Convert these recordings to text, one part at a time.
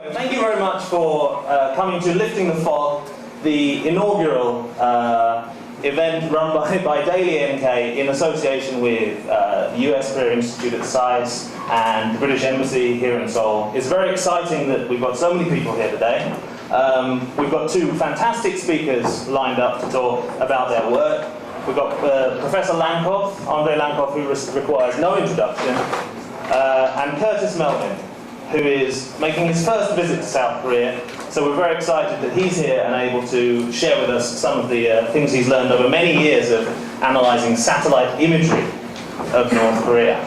Thank you very much for coming to Lifting the Fog, the inaugural event run by Daily NK in association with the U.S Korea Institute at SAIS and the British Embassy here in Seoul. It's very exciting that we've got so many people here today. We've got two fantastic speakers lined up to talk about their work. We've got Professor Lankov, Andrei Lankov, who requires no introduction, and Curtis Melvin, who is making his first visit to South Korea. So we're very excited that he's here and able to share with us some of the things he's learned over many years of analysing satellite imagery of North Korea.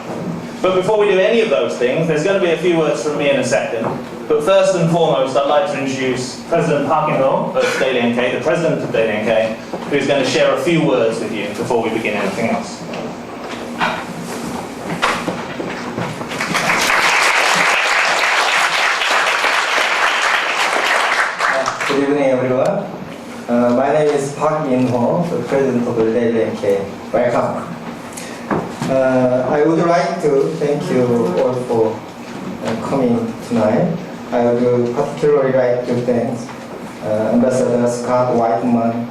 But before we do any of those things, there's going to be a few words from me in a second. But first and foremost, I'd like to introduce President Park In-ho of Daily NK, the president of Daily NK, who's going to share a few words with you before we begin anything else. Good evening, everyone. My name is Park In-ho, the president of the Daily NK. Welcome. I would like to thank you all for coming tonight. I would particularly like to thank Ambassador Scott Whiteman,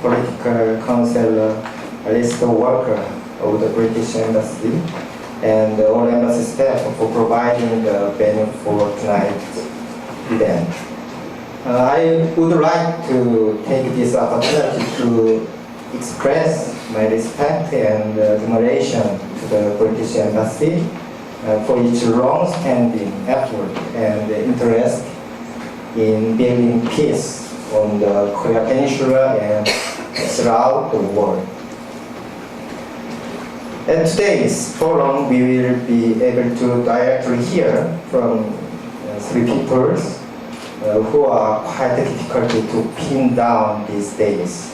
political counselor, list worker of the British Embassy, and all embassy staff for providing the venue for tonight's event. I would like to take this opportunity to express my respect and admiration to the British Embassy for its long-standing effort and interest in building peace on the Korea Peninsula and throughout the world. At today's forum, we will be able to directly hear from three people who are quite difficult to pin down these days.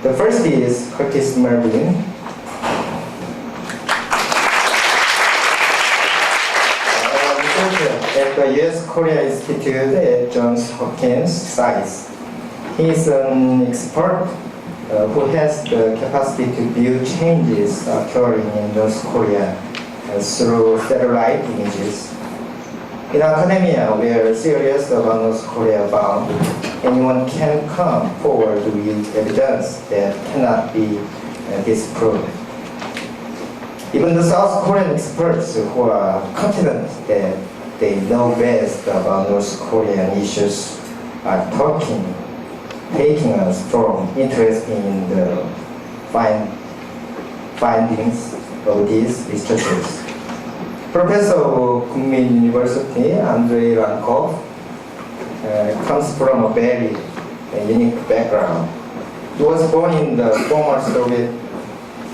The first is Curtis Melvin. Researcher at the U.S Korea Institute at Hopkins SAIS. He is an expert who has the capacity to view changes occurring in North Korea through satellite images. In academia, we are serious about North Korea bound. Anyone can come forward with evidence that cannot be disproved. Even the South Korean experts who are confident that they know best about North Korean issues are taking a strong interest in the findings of these researchers. Professor of Kookmin University, Andrei Lankov, comes from a very unique background. He was born in the former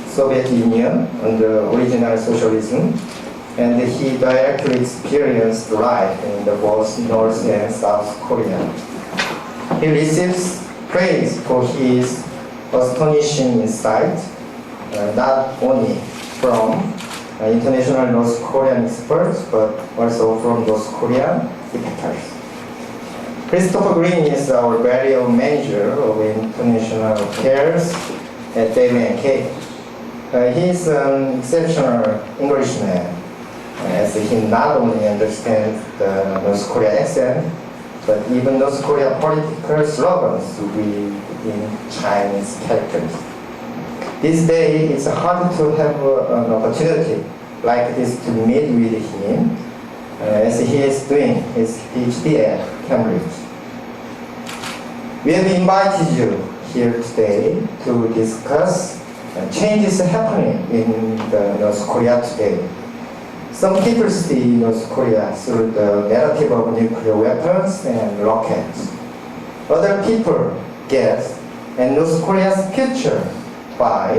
Soviet Union under original socialism, and he directly experienced life in both North and South Korea. He receives praise for his astonishing insight, not only from international North Korean experts, but also from North Korean defectors. Christopher Green is our very own manager of international affairs at Daily NK. He is an exceptional Englishman, as he not only understands the North Korea accent, but even North Korea political slogans in Chinese characters. This day, it's hard to have an opportunity like this to meet with him as he is doing his PhD at Cambridge. We have invited you here today to discuss changes happening in North Korea today. Some people see North Korea through the narrative of nuclear weapons and rockets. Other people guess at North Korea's future by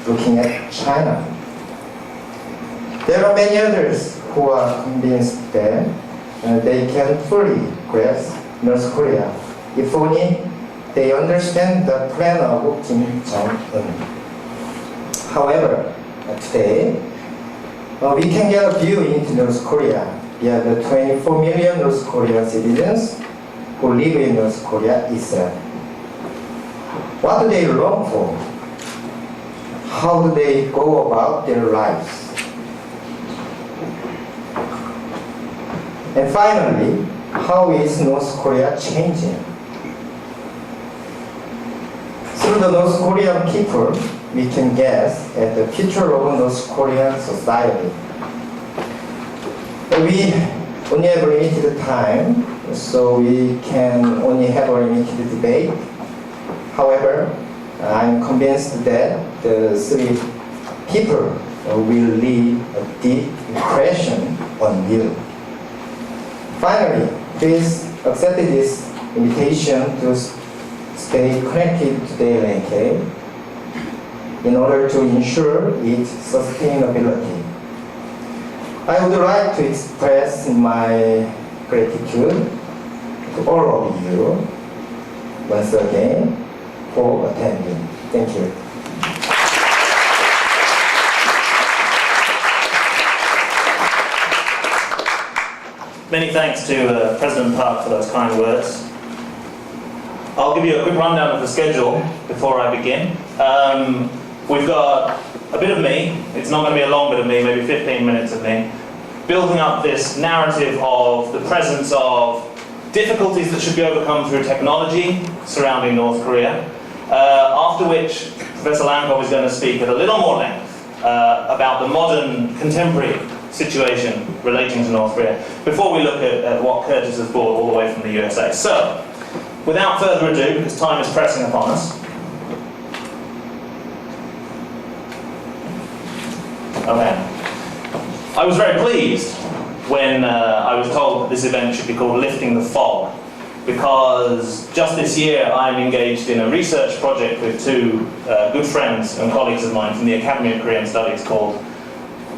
looking at China. There are many others who are convinced that they can fully grasp North Korea if only they understand the plan of Kim Jong-un. However, today, we can get a view into North Korea via the 24 million North Korean citizens who live in North Korea itself. What do they long for? How do they go about their lives? And finally, how is North Korea changing? Through the North Korean people, we can guess at the future of North Korean society. We only have limited time, so we can only have a limited debate. However, I'm convinced that the three people will leave a deep impression on you. Finally, please accept this invitation to stay connected to the LNK in order to ensure its sustainability. I would like to express my gratitude to all of you once again for attending. Thank you. Many thanks to President Park for those kind words. I'll give you a quick rundown of the schedule before I begin. We've got a bit of me. It's not going to be a long bit of me, maybe 15 minutes of me, building up this narrative of the presence of difficulties that should be overcome through technology surrounding North Korea, after which Professor Lankov is going to speak at a little more length about the modern, contemporary situation relating to North Korea, before we look at what Curtis has brought all the way from the USA. So, without further ado, because time is pressing upon us. Okay. I was very pleased when I was told that this event should be called Lifting the Fog, because just this year I'm engaged in a research project with two good friends and colleagues of mine from the Academy of Korean Studies called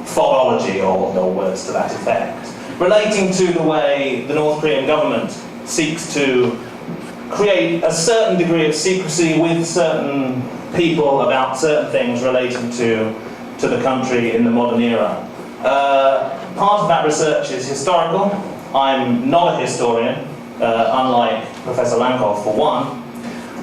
Fogology, or no words to that effect, relating to the way the North Korean government seeks to create a certain degree of secrecy with certain people about certain things relating to the country in the modern era. Part of that research is historical. I'm not a historian, unlike Professor Lankov for one,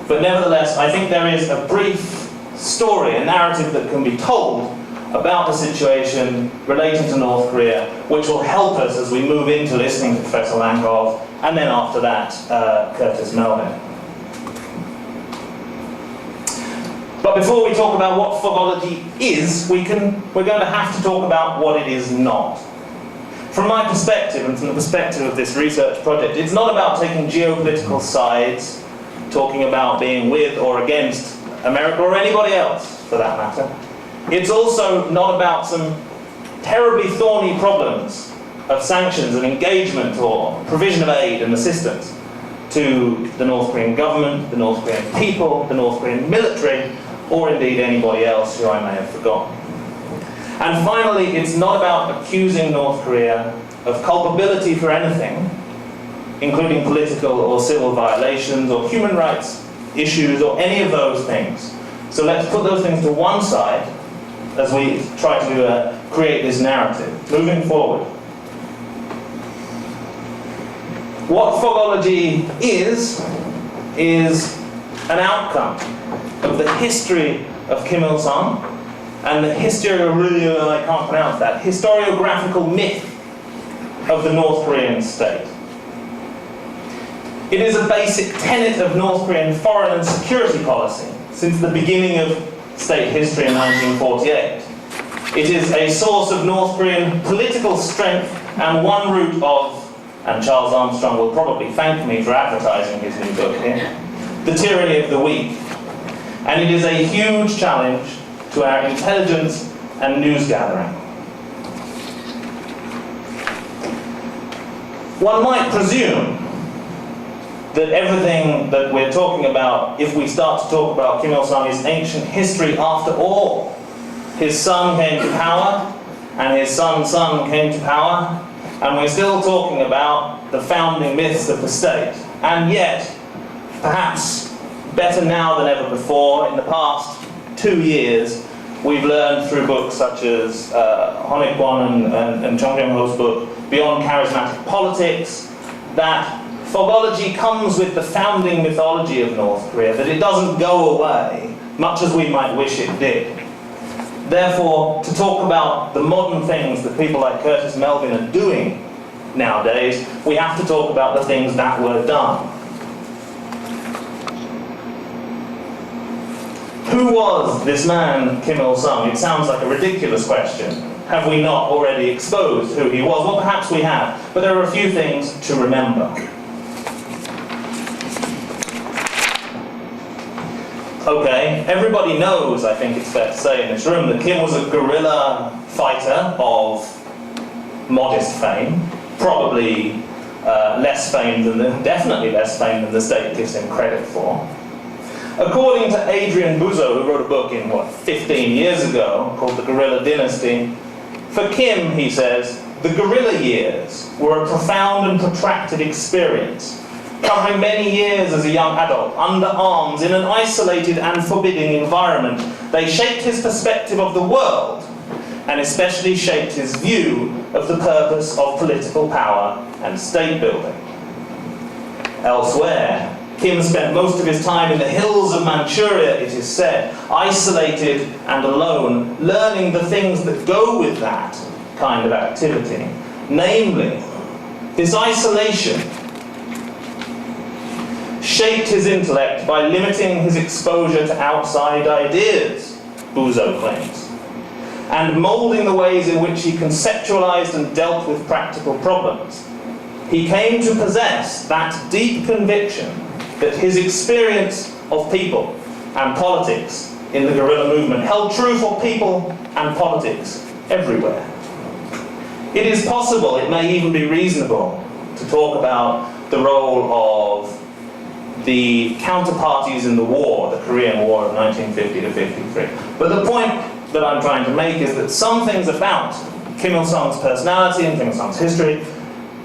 but nevertheless I think there is a brief story, a narrative that can be told about the situation relating to North Korea, which will help us as we move into listening to Professor Lankov, and then after that, Curtis Melvin. But before we talk about what Fogology is, we're going to have to talk about what it is not. From my perspective, and from the perspective of this research project, it's not about taking geopolitical sides, talking about being with or against America or anybody else, for that matter. It's also not about some terribly thorny problems of sanctions and engagement or provision of aid and assistance to the North Korean government, the North Korean people, the North Korean military, or indeed anybody else who I may have forgotten. And finally, it's not about accusing North Korea of culpability for anything, including political or civil violations or human rights issues or any of those things. So let's put those things to one side as we try to create this narrative. Moving forward. What Fogology is an outcome of the history of Kim Il-sung and the historiographical myth of the North Korean state. It is a basic tenet of North Korean foreign and security policy since the beginning of state history in 1948. It is a source of North Korean political strength and one root of, and Charles Armstrong will probably thank me for advertising his new book here, the tyranny of the weak. And it is a huge challenge to our intelligence and news gathering. One might presume that everything that we're talking about, if we start to talk about Kim Il-sung, is ancient history after all. His son came to power, and his son's son came to power, and we're still talking about the founding myths of the state. And yet, perhaps better now than ever before, in the past 2 years, we've learned through books such as Honik Kwon and Chung Kyung-ho's book, Beyond Charismatic Politics, that Fogology comes with the founding mythology of North Korea, that it doesn't go away, much as we might wish it did. Therefore, to talk about the modern things that people like Curtis Melvin are doing nowadays. We have to talk about the things that were done. Who was this man, Kim Il-sung? It sounds like a ridiculous question. Have we not already exposed who he was? Well, perhaps we have, but there are a few things to remember. Okay, everybody knows, I think it's fair to say in this room, that Kim was a guerrilla fighter of modest fame, probably definitely less fame than the state gives him credit for. According to Adrian Buzo, who wrote a book in, 15 years ago, called The Guerrilla Dynasty, for Kim, he says, the guerrilla years were a profound and protracted experience, covering many years as a young adult, under arms, in an isolated and forbidding environment. They shaped his perspective of the world, and especially shaped his view of the purpose of political power and state building. Elsewhere, Kim spent most of his time in the hills of Manchuria, it is said, isolated and alone, learning the things that go with that kind of activity. Namely, this isolation shaped his intellect by limiting his exposure to outside ideas, Buzo claims, and moulding the ways in which he conceptualized and dealt with practical problems. He came to possess that deep conviction that his experience of people and politics in the guerrilla movement held true for people and politics everywhere. It is possible, it may even be reasonable, to talk about the role of the counterparties in the war, the Korean War of 1950 to 53. But the point that I'm trying to make is that some things about Kim Il-sung's personality and Kim Il-sung's history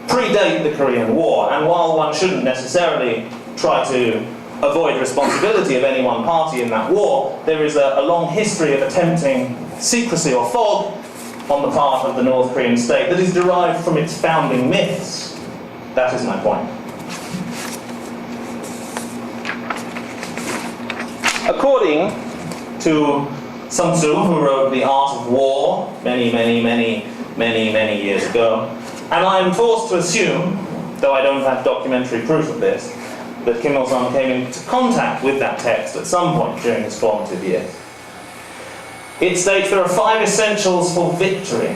predate the Korean War, and while one shouldn't necessarily try to avoid responsibility of any one party in that war, there is a long history of attempting secrecy or fog on the part of the North Korean state that is derived from its founding myths. That is my point. According to Sun Tzu, who wrote The Art of War many years ago, and I'm forced to assume, though I don't have documentary proof of this, that Kim Il-sung came into contact with that text at some point during his formative years. It states there are 5 essentials for victory.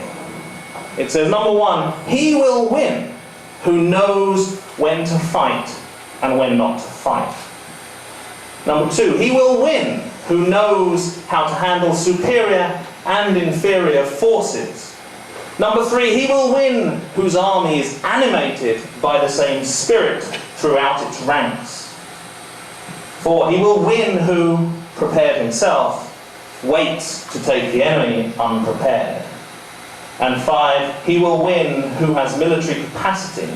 It says, number 1, he will win who knows when to fight and when not to fight. Number 2, he will win who knows how to handle superior and inferior forces. Number 3, he will win whose army is animated by the same spirit throughout its ranks. 4, he will win who, prepared himself, waits to take the enemy unprepared. And 5, he will win who has military capacity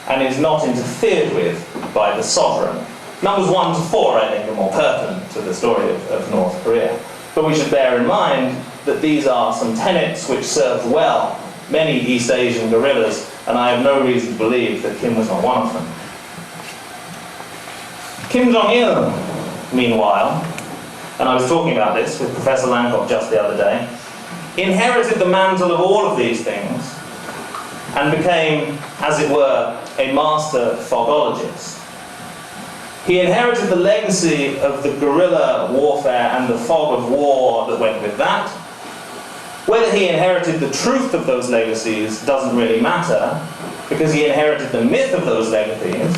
and is not interfered with by the sovereign. Numbers 1 to 4, I think, are more pertinent to the story of North Korea. But we should bear in mind that these are some tenets which served well many East Asian guerrillas, and I have no reason to believe that Kim was not one of them. Kim Jong-il, meanwhile, and I was talking about this with Professor Lankov just the other day, inherited the mantle of all of these things and became, as it were, a master fogologist. He inherited the legacy of the guerrilla warfare and the fog of war that went with that. Whether he inherited the truth of those legacies doesn't really matter, because he inherited the myth of those legacies,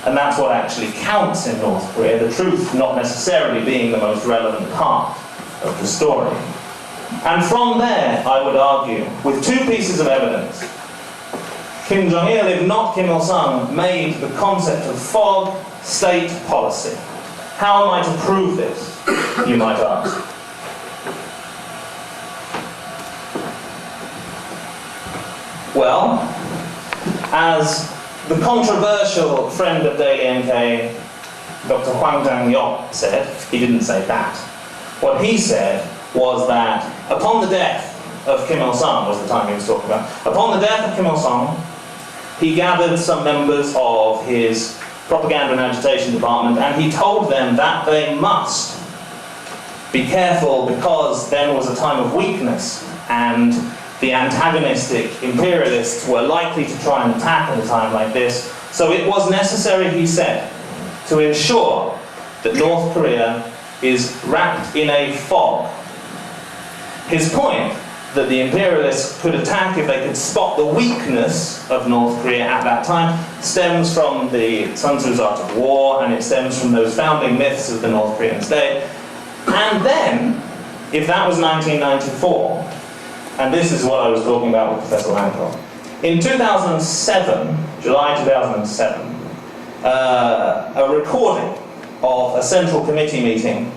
and that's what actually counts in North Korea, the truth not necessarily being the most relevant part of the story. And from there, I would argue, with 2 pieces of evidence, Kim Jong-il, if not Kim Il-sung, made the concept of fog state policy. How am I to prove this, you might ask? Well, as the controversial friend of Daily NK, Dr. Hwang Jang-yok, said, he didn't say that. What he said was that upon the death of Kim Il-sung, was the time he was talking about, upon the death of Kim Il-sung, he gathered some members of his propaganda and agitation department, and he told them that they must be careful because then was a time of weakness, and the antagonistic imperialists were likely to try and attack at a time like this. So it was necessary, he said, to ensure that North Korea is wrapped in a fog. His point that the imperialists could attack if they could spot the weakness of North Korea at that time stems from the Sun Tzu's Art of War, and it stems from those founding myths of the North Korean state. And then, if that was 1994, and this is what I was talking about with Professor Lankov, in 2007, July 2007, a recording of a central committee meeting,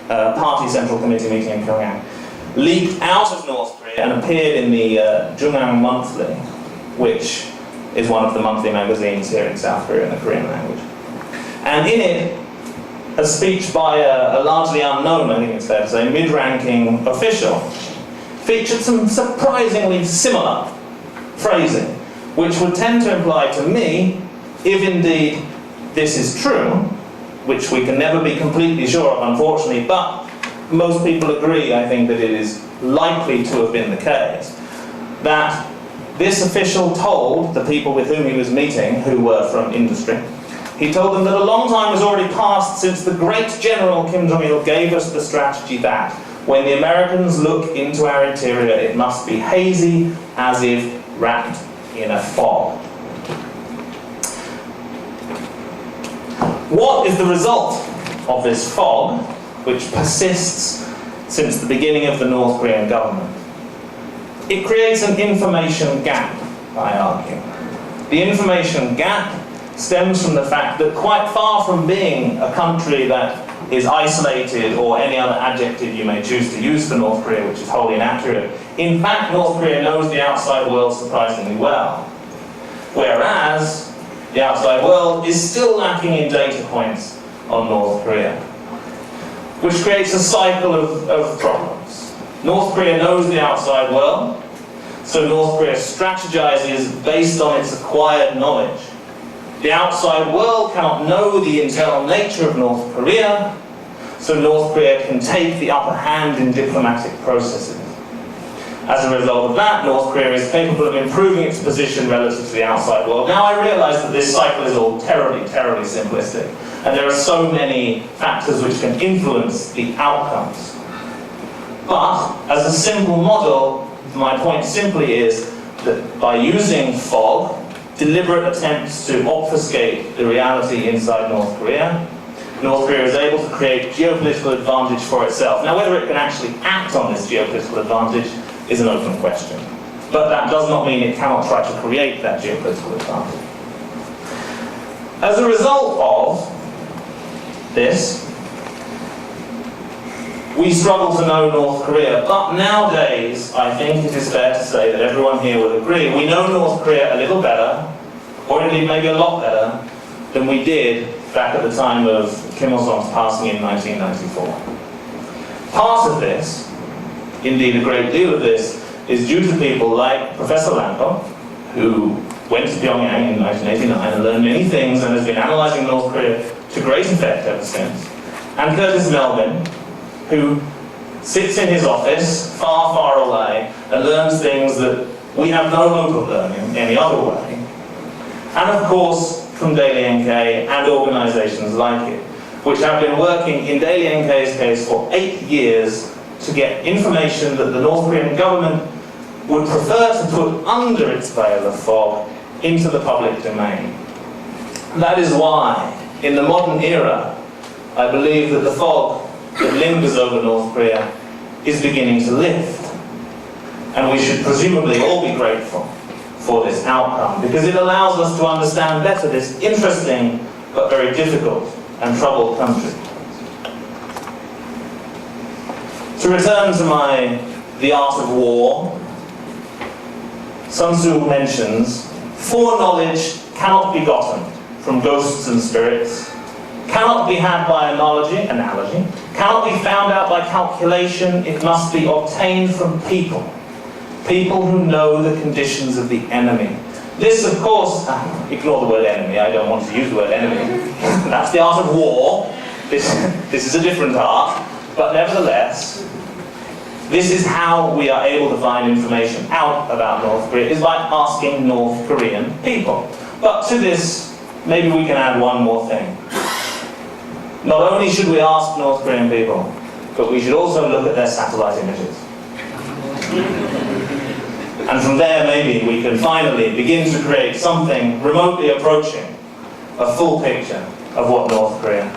party central committee meeting in Pyongyang, leaked out of North Korea and appeared in the Jung Monthly, which is one of the monthly magazines here in South Korea in the Korean language. And in it, a speech by a largely unknown, I think it's fair to say, mid-ranking official featured some surprisingly similar phrasing, which would tend to imply to me, if indeed this is true, which we can never be completely sure of, unfortunately, but most people agree, I think, that it is likely to have been the case, that this official told the people with whom he was meeting, who were from industry, he told them that a long time has already passed since the great General Kim Jong-il gave us the strategy that, when the Americans look into our interior, it must be hazy, as if wrapped in a fog. What is the result of this fog, which persists since the beginning of the North Korean government? It creates an information gap, I argue. The information gap stems from the fact that, quite far from being a country that is isolated, or any other adjective you may choose to use for North Korea, which is wholly inaccurate, in fact North Korea knows the outside world surprisingly well. Whereas the outside world is still lacking in data points on North Korea, which creates a cycle of problems. North Korea knows the outside world, so North Korea strategizes based on its acquired knowledge. The outside world cannot know the internal nature of North Korea, so North Korea can take the upper hand in diplomatic processes. As a result of that, North Korea is capable of improving its position relative to the outside world. Now, I realize that this cycle is all terribly, terribly simplistic, and there are so many factors which can influence the outcomes. But, as a simple model, my point simply is that by using fog, deliberate attempts to obfuscate the reality inside North Korea is able to create geopolitical advantage for itself. Now, whether it can actually act on this geopolitical advantage is an open question. But that does not mean it cannot try to create that geopolitical advantage. As a result of this, we struggle to know North Korea, but nowadays, I think it is fair to say that everyone here will agree, we know North Korea a little better, or indeed maybe a lot better, than we did back at the time of Kim Il-sung's passing in 1994. Part of this, indeed a great deal of this, is due to people like Professor Lankov, who went to Pyongyang in 1989 and learned many things and has been analysing North Korea to great effect ever since, and Curtis Melvin, who sits in his office far, far away and learns things that we have no hope of learning any other way. And of course, from Daily NK and organisations like it, which have been working in Daily NK's case for 8 years to get information that the North Korean government would prefer to put under its veil of fog into the public domain. That is why, in the modern era, I believe that the fog that lingers over North Korea is beginning to lift. And we should presumably all be grateful for this outcome, because it allows us to understand better this interesting but very difficult and troubled country. To return to The Art of War, Sun Tzu mentions, foreknowledge cannot be gotten from ghosts and spirits, cannot be had by analogy, cannot be found out by calculation, it must be obtained from people who know the conditions of the enemy. This, of course, ignore the word enemy, I don't want to use the word enemy. That's the art of war. This is a different art, but nevertheless, This is how we are able to find information out about North Korea, is by asking North Korean people. But to this, maybe we can add one more thing. Not only should we ask North Korean people, but we should also look at their satellite images. And from there, maybe we can finally begin to create something remotely approaching a full picture of what North Korea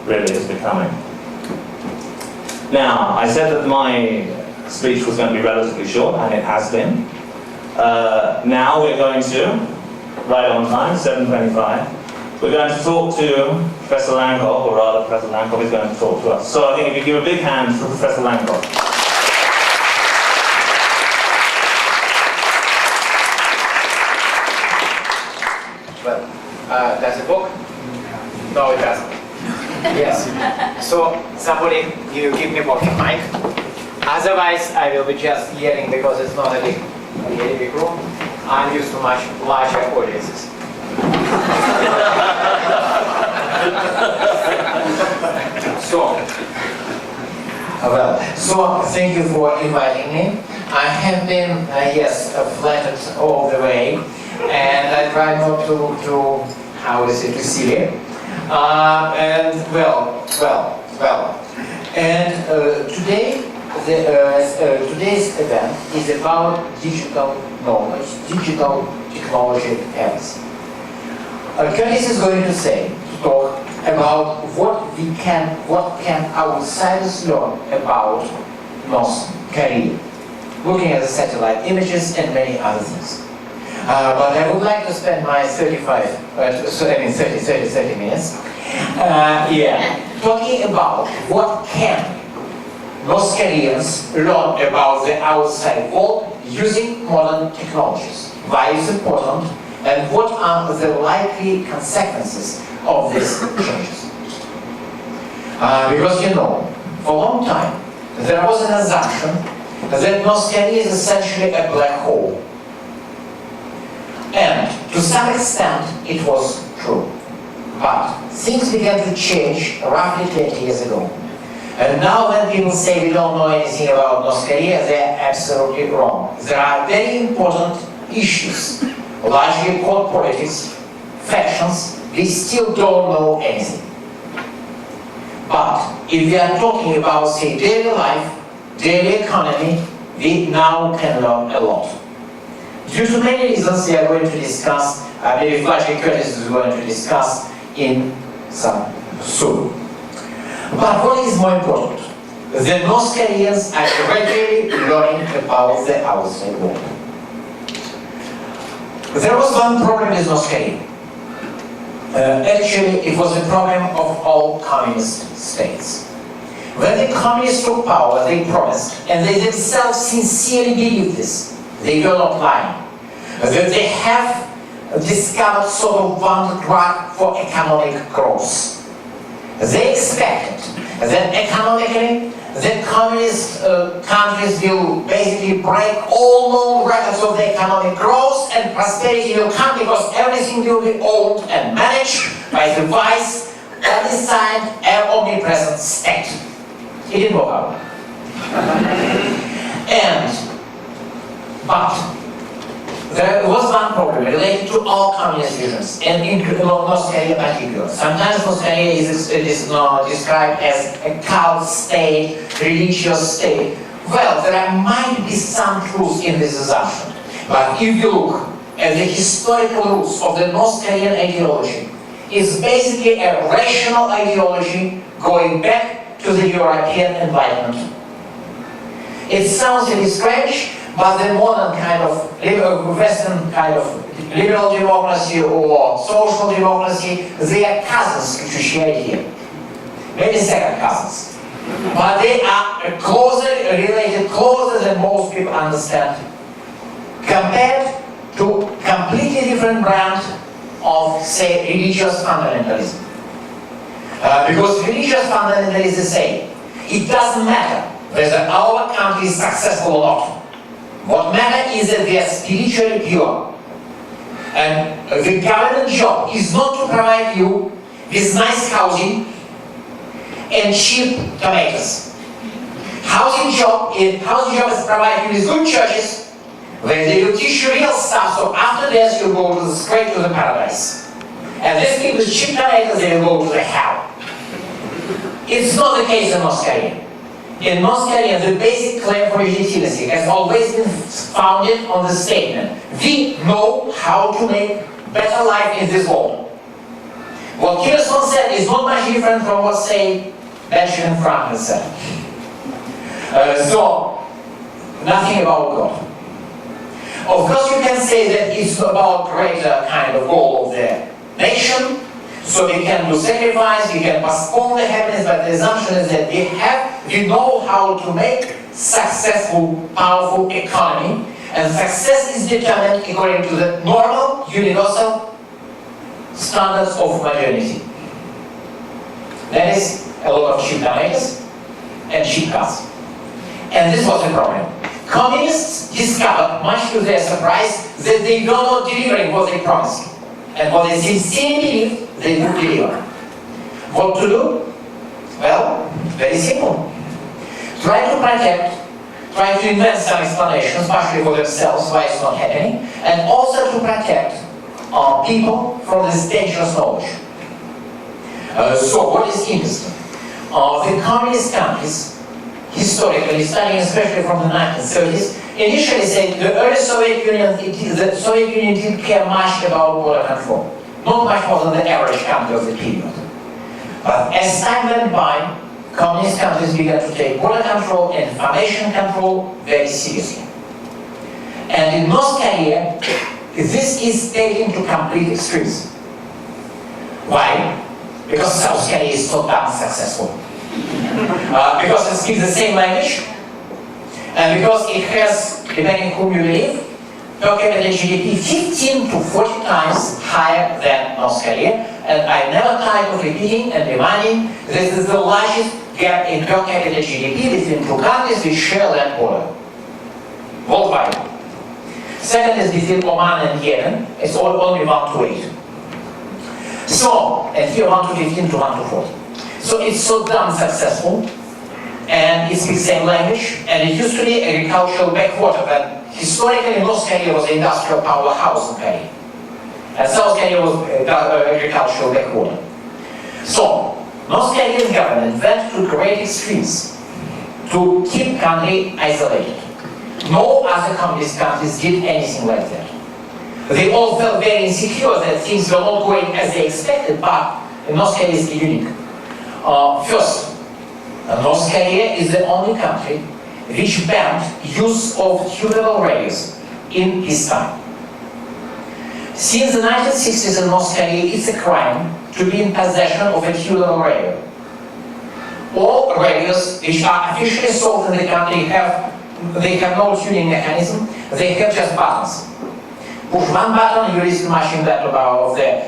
really is becoming. Now, I said that my speech was going to be relatively short, and it has been. Now we're going to, right on time, 7:25, we're going to talk to Professor Lankov, or rather Professor Lankov is going to talk to us. So I think if you give a big hand for Professor Lankov. Well, does it work? No, it doesn't. Yes. So somebody, you give me back the mic. Otherwise, I will be just yelling because it's not a really big room. I'm used to much larger audiences. So thank you for inviting me. I have been, yes, flattered all the way, and I try not to how is it, to silly. And today, today's event is about digital knowledge, digital technology habits. Curtis is going to talk about what can outsiders learn about North Korea, looking at the satellite images and many other things. But I would like to spend my 30 minutes, talking about what can North Koreans learn about the outside world using modern technologies, why it's important, and what are the likely consequences of these changes. Because for a long time, there was an assumption that North Korea is essentially a black hole. And to some extent, it was true. But things began to change roughly 20 years ago. And now when people say we don't know anything about North Korea, they're absolutely wrong. There are very important issues, largely called politics, factions. We still don't know anything. But if we are talking about, say, daily life, daily economy, we now can learn a lot. Due to many reasons we are going to discuss, maybe Flash Curtis is going to discuss in some soon. But what is more important? The North Koreans are regularly learning about the outside world. There was one problem with North Korea. Actually, it was a problem of all communist states. When the communists took power, they promised, and they themselves sincerely believed this. They were not lying. That they have discovered sort of one drug for economic growth. They expected that economically, the communist countries will basically break all known records of the economic growth, and prosperity will come because everything will be owned and managed by the wise, omniscient, and omnipresent state. It didn't work out. But there was one problem related to all communist regimes, and in North Korea in particular. Sometimes North Korea is now described as a cult state, religious state. Well, there might be some truth in this assumption. But if you look at the historical roots of the North Korean ideology, it's basically a rational ideology going back to the European Enlightenment. It sounds really strange, but the modern kind of Western kind of liberal democracy or social democracy, they are cousins which we share here. Maybe second cousins. But they are related closer than most people understand, compared to completely different brand of, say, religious fundamentalism. Because religious fundamentalism say, it doesn't matter whether our country is successful or not. What matters is that they are spiritually pure. And the government job is not to provide you with nice housing and cheap tomatoes. Housing job is provided with good churches where they will teach you real stuff, so after death you go straight to the paradise. And these people with cheap tomatoes, they will go to the hell. It's not the case in North Korea. In North Korea, the basic claim for legitimacy has always been founded on the statement, we know how to make better life in this world. What Kim Il-sung said is not much different from what, say, Benjamin Franklin said. So, nothing about God. Of course, you can say that it's about greater kind of goal of the nation, so we can do sacrifice, we can postpone the happiness, but the assumption is that we know how to make successful, powerful economy, and success is determined according to the normal, universal standards of modernity. That is a lot of cheap tomatoes and cheap cars. And this was the problem. Communists discovered, much to their surprise, that they were not delivering what they promised. And what they sincerely believed, they would deliver. What to do? Well, very simple. Try to protect, try to invent some explanations, partially for themselves, why it's not happening, and also to protect people from this dangerous knowledge. So, what is interesting? The communist countries, historically, studying especially from the 1930s, initially said the early Soviet Union didn't care much about border control. Not much more than the average country of the period. But as time went by, communist countries began to take border control and information control very seriously. And in North Korea, this is taken to complete extremes. Why? Because South Korea is so damn successful. Because it speaks the same language, and because it has, depending whom you believe, per capita GDP 15 to 40 times higher than North Korea, and I never tired of repeating and reminding this is the largest gap in per capita GDP between two countries which share land border worldwide. Second is between Oman and Yemen, it's only 1 to 8. So, and here 1 to 15 to 1 to 40. So it's so damn successful, and it speaks the same language, and it used to be agricultural backwater, but historically North Korea was an industrial powerhouse in Korea. And South Korea was agricultural backwater. So, North Korean government went to great extremes to keep country isolated. No other communist countries did anything like that. They all felt very insecure that things were not going as they expected, but North Korea is unique. First, North Korea is the only country which banned use of tunable radios in peacetime. Since the 1960s in North Korea, it's a crime to be in possession of a tunable radio. All radios which are officially sold in the country they have no tuning mechanism, they have just buttons. Push one button, you listen machine battle of the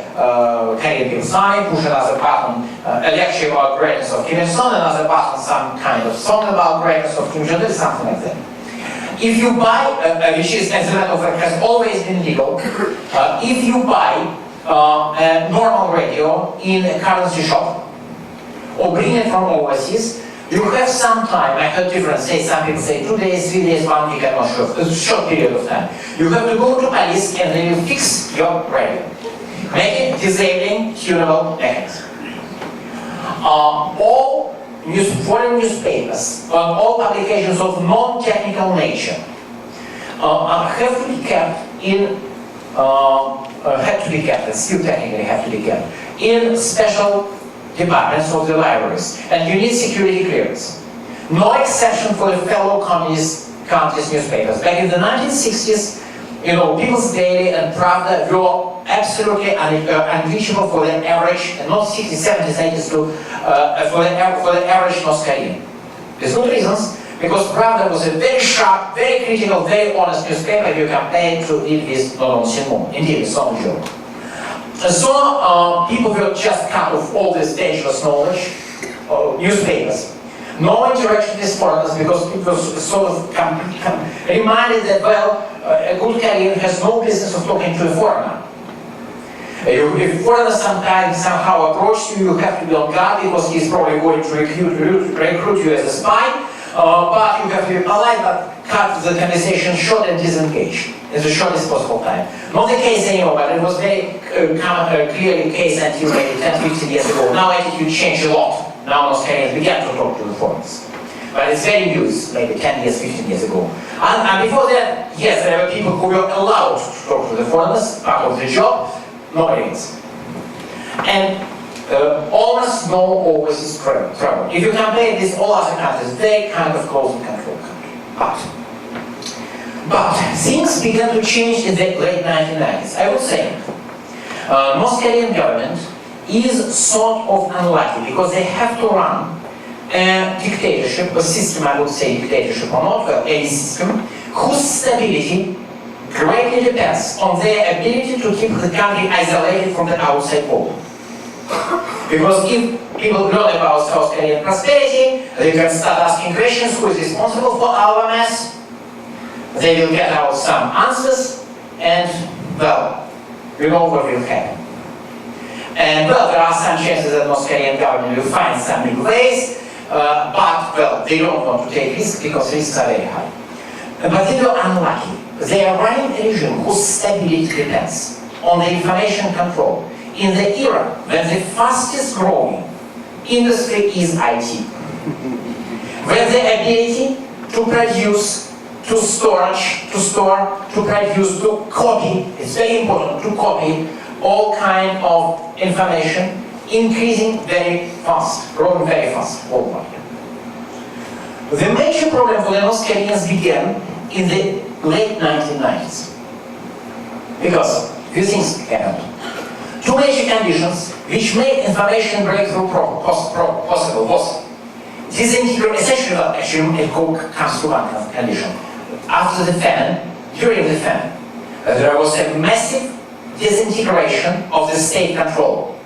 Korean People's Army, push another button, a lecture about greatness of Kim Il-sung, another button, some kind of song about greatness of Kim Jong-il, something like that. If you buy, which is, as a matter of fact, has always been legal, if you buy a normal radio in a currency shop, or bring it from overseas, you have some time. I heard different say, some people say 2 days, 3 days, 1 week, I'm not sure. It's a short period of time. You have to go to police and they will fix your radio. Make it disabling tunable mechanism. All foreign newspapers, all publications of non-technical nature have to be kept in, and still technically have to be kept, in special departments of the libraries, and you need security clearance. No exception for the fellow communist countries' newspapers. Back in the 1960s, People's Daily and Pravda were absolutely unreachable for the average, and not 60s, 70s, 80s, for the average North Korean. There's good reasons, because Pravda was a very sharp, very critical, very honest newspaper you compare to it with non-Sinmo. Indeed, it's not a joke. So people will just cut off all this dangerous knowledge, newspapers. No interaction with foreigners, because people sort of reminded that, well, a good Korean has no business of talking to a foreigner. If a foreigner somehow approaches you, you have to be on guard, because he's probably going to recruit you as a spy, But you have to be polite, but cut the conversation short and disengage in the shortest possible time. Not the case anymore, but it was very clearly the case until maybe 10-15 years ago. Now attitude changed a lot. Now North Koreans began to talk to the foreigners. But it's very new, maybe 10 years, 15 years ago. And before that, yes, there were people who were allowed to talk to the foreigners, part of the job, nobody else. And almost no overseas travel. If you compare this all other countries, they kind of close and control country. But things began to change in the late 1990s. I would say North Korean government is sort of unlucky because they have to run a dictatorship, a system, I would say dictatorship or not, well, a system whose stability greatly depends on their ability to keep the country isolated from the outside world. Because if people learn about South Korean prosperity, they can start asking questions: who is responsible for our mess? They will get out some answers, and well, you know what will happen. And well, there are some chances that North Korean government will find some new ways, but well, they don't want to take risks because risks are very high. But they are unlucky. They are running a regime whose stability depends on the information control in the era when the fastest growing industry is IT. When the ability to produce, to store, to produce, to copy, it's very important to copy all kind of information, increasing very fast, growing very fast worldwide. The major problem for the North Koreans began in the late 1990s. Because few things happened. Two major conditions which made information breakthrough possible was disintegration. Essentially, actually, it comes to one condition. After the famine, during the famine, there was a massive disintegration of the state control.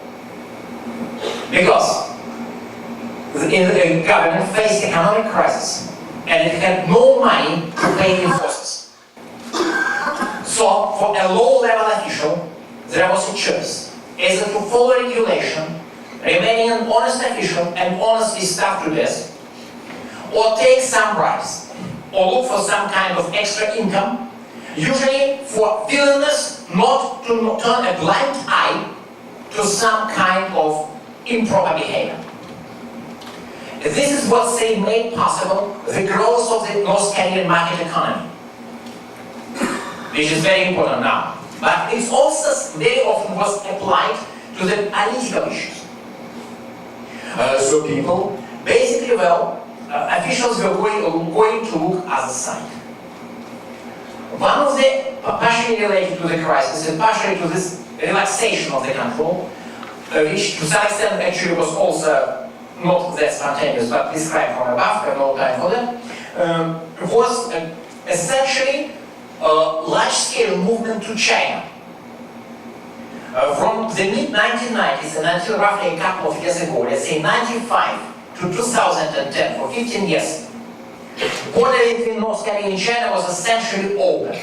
Because the government faced economic crisis and it had no money to pay enforcers. So, for a low-level official, there was a choice: either to follow regulation, remaining an honest official and honestly starve to death, or take some bribes, or look for some kind of extra income, usually for willingness not to turn a blind eye to some kind of improper behavior. This is what they made possible the growth of the North Korean market economy, which is very important now. But it also very often was applied to the political issues. So people, basically, officials were going to look at the side. One of the, partially related to the crisis and partially to this relaxation of the control, which to some extent actually was also not that spontaneous, but described from above, have no time for that, was essentially a large-scale movement to China. From the mid-1990s and until roughly a couple of years ago, let's say 95 to 2010, for 15 years, border between North Korea and China was essentially open.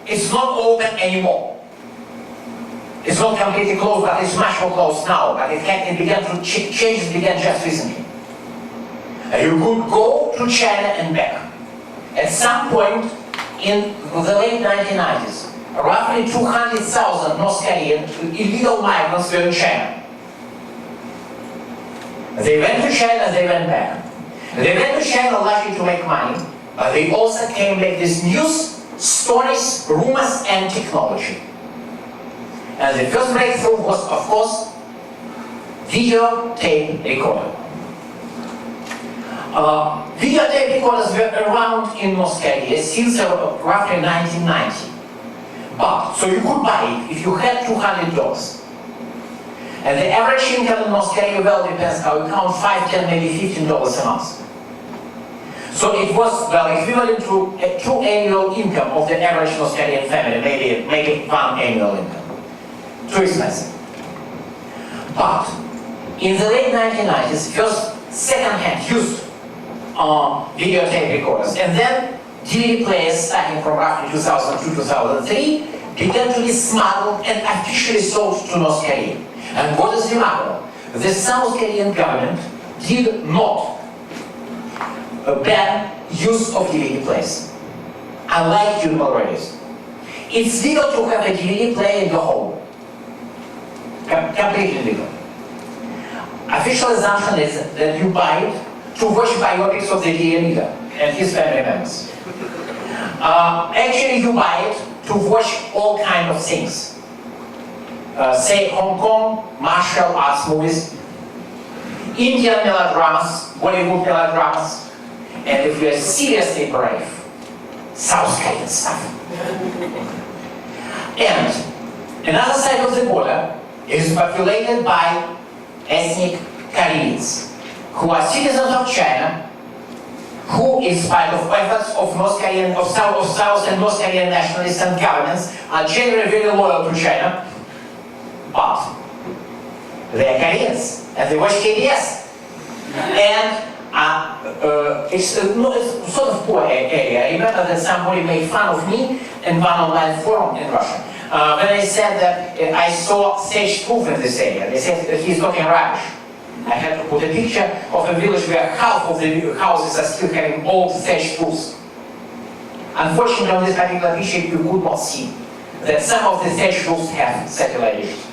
It's not open anymore. It's not completely closed, but it's much more closed now. But it began to change, began just recently. You could go to China and back. At some point in the late 1990s, roughly 200,000 North Korean illegal migrants were in China. They went to China, they went back. They went to China largely to make money, but they also came back with news, stories, rumors, and technology. And the first breakthrough was, of course, videotape recorder. Videotape recorders were around in North Korea since roughly 1990. But, so you could buy it if you had $200. And the average income in North Korea, well, depends how you count, $5, $10, maybe $15 a month. So it was, equivalent to a 2 annual income of the average North Korean family, maybe 1 annual income. Too expensive. But in the late 1990s, first second-hand used videotape recorders, and then DVD players starting from roughly 2002, 2003, began to be smuggled and officially sold to North Korea. And what is remarkable, the South Korean government did not ban use of DVD players, unlike tunable radios. It's legal to have a DVD player in your home. Completely legal. Official assumption is that you buy it to watch biopics of the leader and his family members. Actually, you buy it to watch all kinds of things. Say Hong Kong martial arts movies, Indian melodramas, Bollywood melodramas, and if you are seriously brave, South Korean stuff. And another side of the border is populated by ethnic Koreans, who are citizens of China, who, in spite of efforts of South and North Korean nationalists and governments, are generally very loyal to China, but they are Koreans, and they watch KBS. And it's sort of poor area. I remember that somebody made fun of me in one online forum in Russia. When I said that I saw stage proof in this area, they said that he's talking rubbish. I had to put a picture of a village where half of the houses are still having old thatched roofs. Unfortunately, on this particular picture, you could not see that some of the thatched roofs have satellite dishes.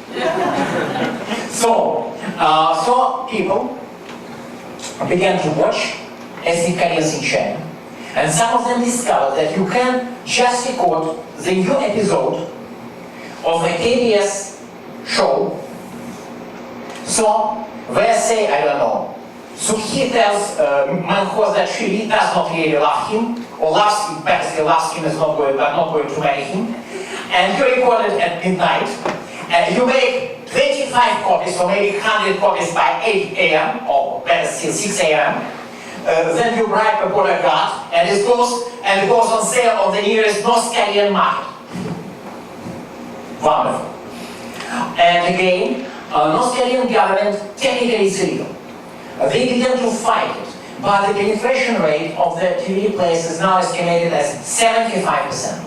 So people began to watch ethnic Koreans in China, and some of them discovered that you can just record the new episode of a KBS show. So, where say, I don't know, Sukhi tells Manhos that she does not really love him, or loves him, basically loves him, is not going, but not going to marry him. And you record it at midnight, and you make 25 copies, or maybe 100 copies by 8 a.m., or better still 6 a.m. Then you write a bodyguard, and it goes on sale on the nearest North Korean market. Wonderful. And again, North Korean government technically is illegal. They began to fight it, but the penetration rate of the TV players is now estimated as 75%.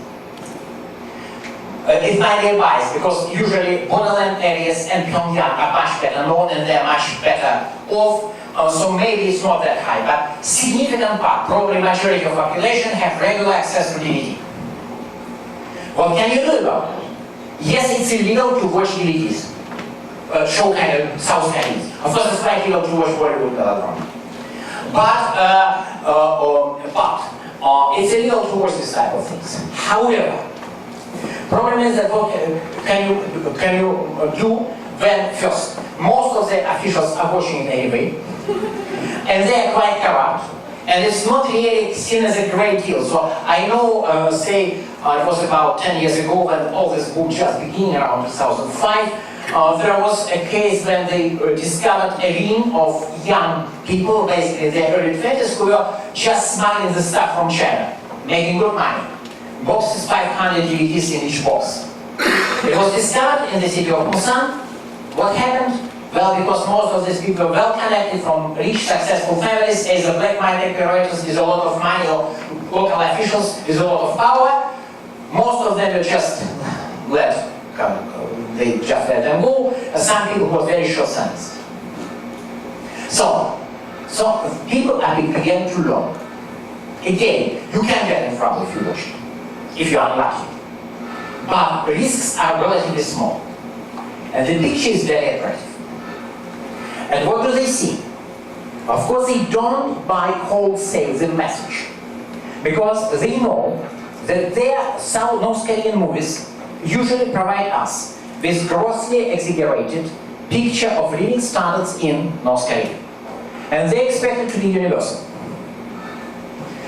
It might be biased because usually borderland areas and Pyongyang are much better known and they're much better off, so maybe it's not that high, but significant part, probably majority of population have regular access to DVD. What can you do about it? Yes, it's illegal to watch DVDs. Show kind of South Koreans. Of course, it's quite illegal to watch Bollywood melodrama. But it's illegal to watch this type of things. However, problem is that what can you do when first most of the officials are watching it anyway, and they are quite corrupt, and it's not really seen as a great deal. So I know, it was about 10 years ago when all this boom just began around 2005. There was a case when they discovered a ring of young people, basically in their early 20s, who were just smuggling the stuff from China, making good money. Boxes, 500 DVDs in each box. It was discovered in the city of Busan. What happened? Well, because most of these people were well connected from rich, successful families, as a black market operators with a lot of money, or local officials with a lot of power. Most of them were just they just let them go. Some people were very short-sighted. So people began to learn. Again, you can get in trouble if you watch it, if you're unlucky. But the risks are relatively small. And the picture is very attractive. And what do they see? Of course, they don't buy wholesale the message. Because they know that their North Korean movies usually provide us with grossly exaggerated picture of living standards in North Korea. And they expect it to be universal.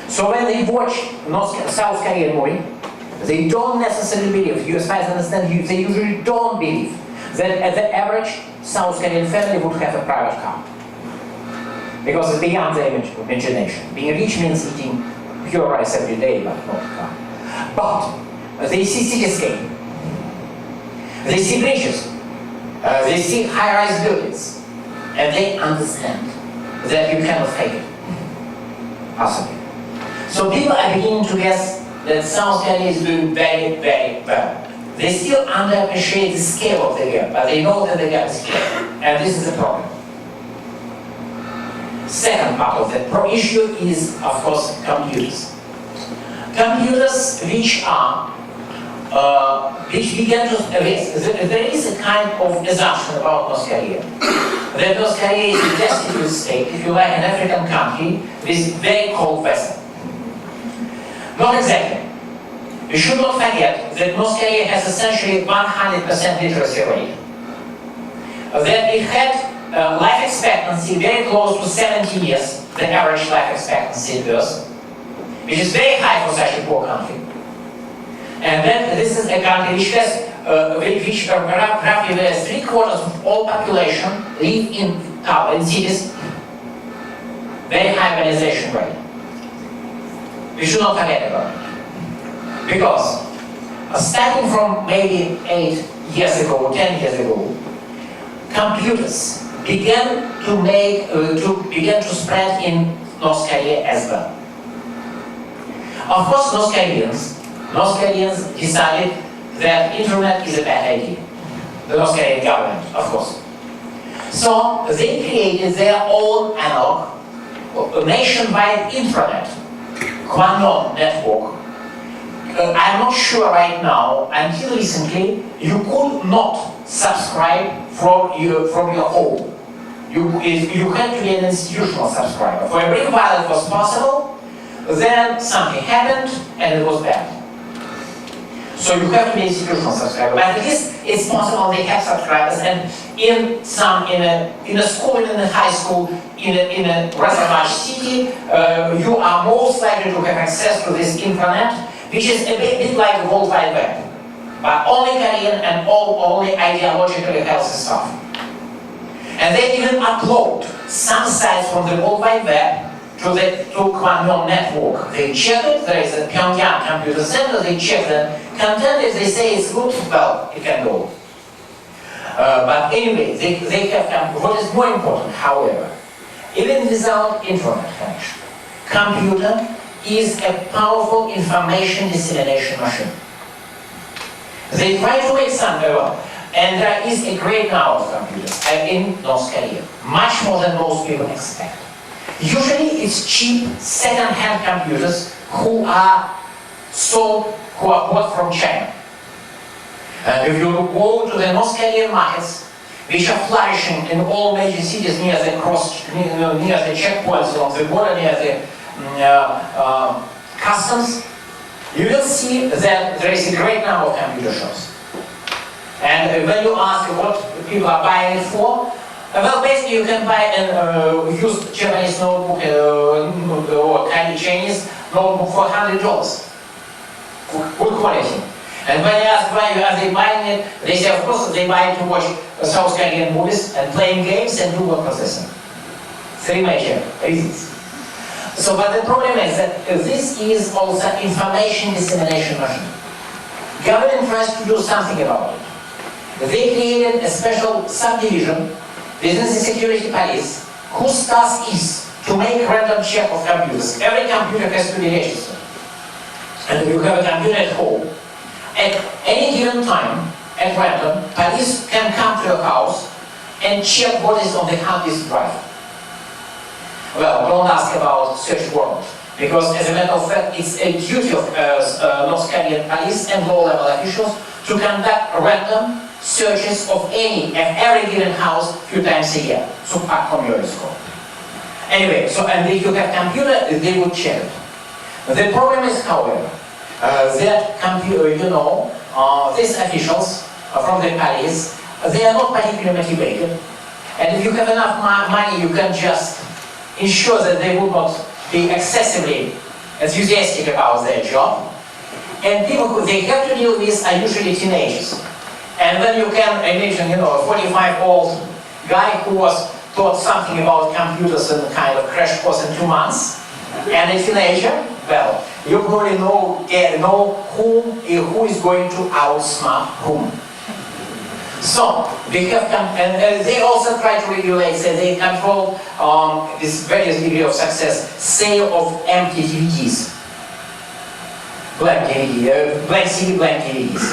So when they watch South Korean movie, they don't necessarily believe, as far as I understand, they usually don't believe that the average South Korean family would have a private car. Because it's beyond their imagination. Being rich means eating pure rice every day, but not a car. But they see cityscape. They see bridges. They see high-rise buildings. And they understand that you cannot fake it. Possibly. So people are beginning to guess that South Korea is doing very, very well. They still underappreciate the scale of the gap, but they know that the gap is scale. And this is the problem. second part of that issue is, of course, computers. Computers which are, which began to, there is a kind of assumption about North Korea. That North Korea is a destitute state, if you like, an African country with very cold weather. Not exactly. You should not forget that North Korea has essentially 100% literacy rate. That it had life expectancy very close to 70 years, the average life expectancy in Earth, which is very high for such a poor country. And then this is a country which has, roughly 3/4 of all population live in cities, very high urbanization rate. We should not forget about it. Because starting from maybe 8 years ago, 10 years ago, computers began to spread in North Korea as well. Of course, North Koreans decided that internet is a bad idea. The North Korean government, of course. So they created their own analog nationwide intranet, Kookmin network. I'm not sure right now, until recently, you could not subscribe from your home. You had to be an institutional subscriber. For a brief while it was possible, then something happened and it was bad. So you have to be an institutional subscriber. But at least it's possible they have subscribers, and in a school, in a high school, in a rather large city, you are most likely to have access to this internet, which is a bit like the World Wide Web, but only Korean and only ideologically healthy stuff. And they even upload some sites from the World Wide Web to Kookmin network. They check it, there is a Pyongyang computer center, they check the content, if they say it's good, well, it can go. But anyway, they have, what is more important, however, even without internet connection, computer is a powerful information dissemination machine. They try to make something, and there is a great number of computers in North Korea, much more than most people expect. Usually it's cheap second-hand computers who are bought from China. And if you go to the North Korean markets, which are flourishing in all major cities near the checkpoints along the border, near the customs, you will see that there is a great number of computer shops. And when you ask what people are buying it for, well, basically you can buy a used Japanese notebook or kind of Chinese notebook for $100. Good quality. And when I ask why are they buying it, they say of course they buy it to watch South Korean movies and playing games and do word processing. 3 major reasons. So, but the problem is that this is also information dissemination machine. Government tries to do something about it. They created a special subdivision within the security police whose task is to make random check of computers. Every computer has to be registered. And if you have a computer at home, at any given time, at random, police can come to your house and check what is on the hard disk drive. Well, don't ask about search warrant, because as a matter of fact, it's a duty of North Korean police and low-level officials to conduct random searches of every given house a few times a year. So apart from your scope. Anyway, so and if you have computer, they would check it. The problem is, however, that computer, these officials from the police, they are not particularly motivated. And if you have enough money, you can just ensure that they will not be excessively enthusiastic about their job. And people who they have to deal with are usually teenagers. And then you can imagine, a 45-year-old guy who was taught something about computers in a kind of crash course in 2 months, and a teenager, well, you probably know who is going to outsmart whom. So, they have and they also try to regulate, so they control this various degree of success, sale of empty DVDs. Blank CD, blank DVDs.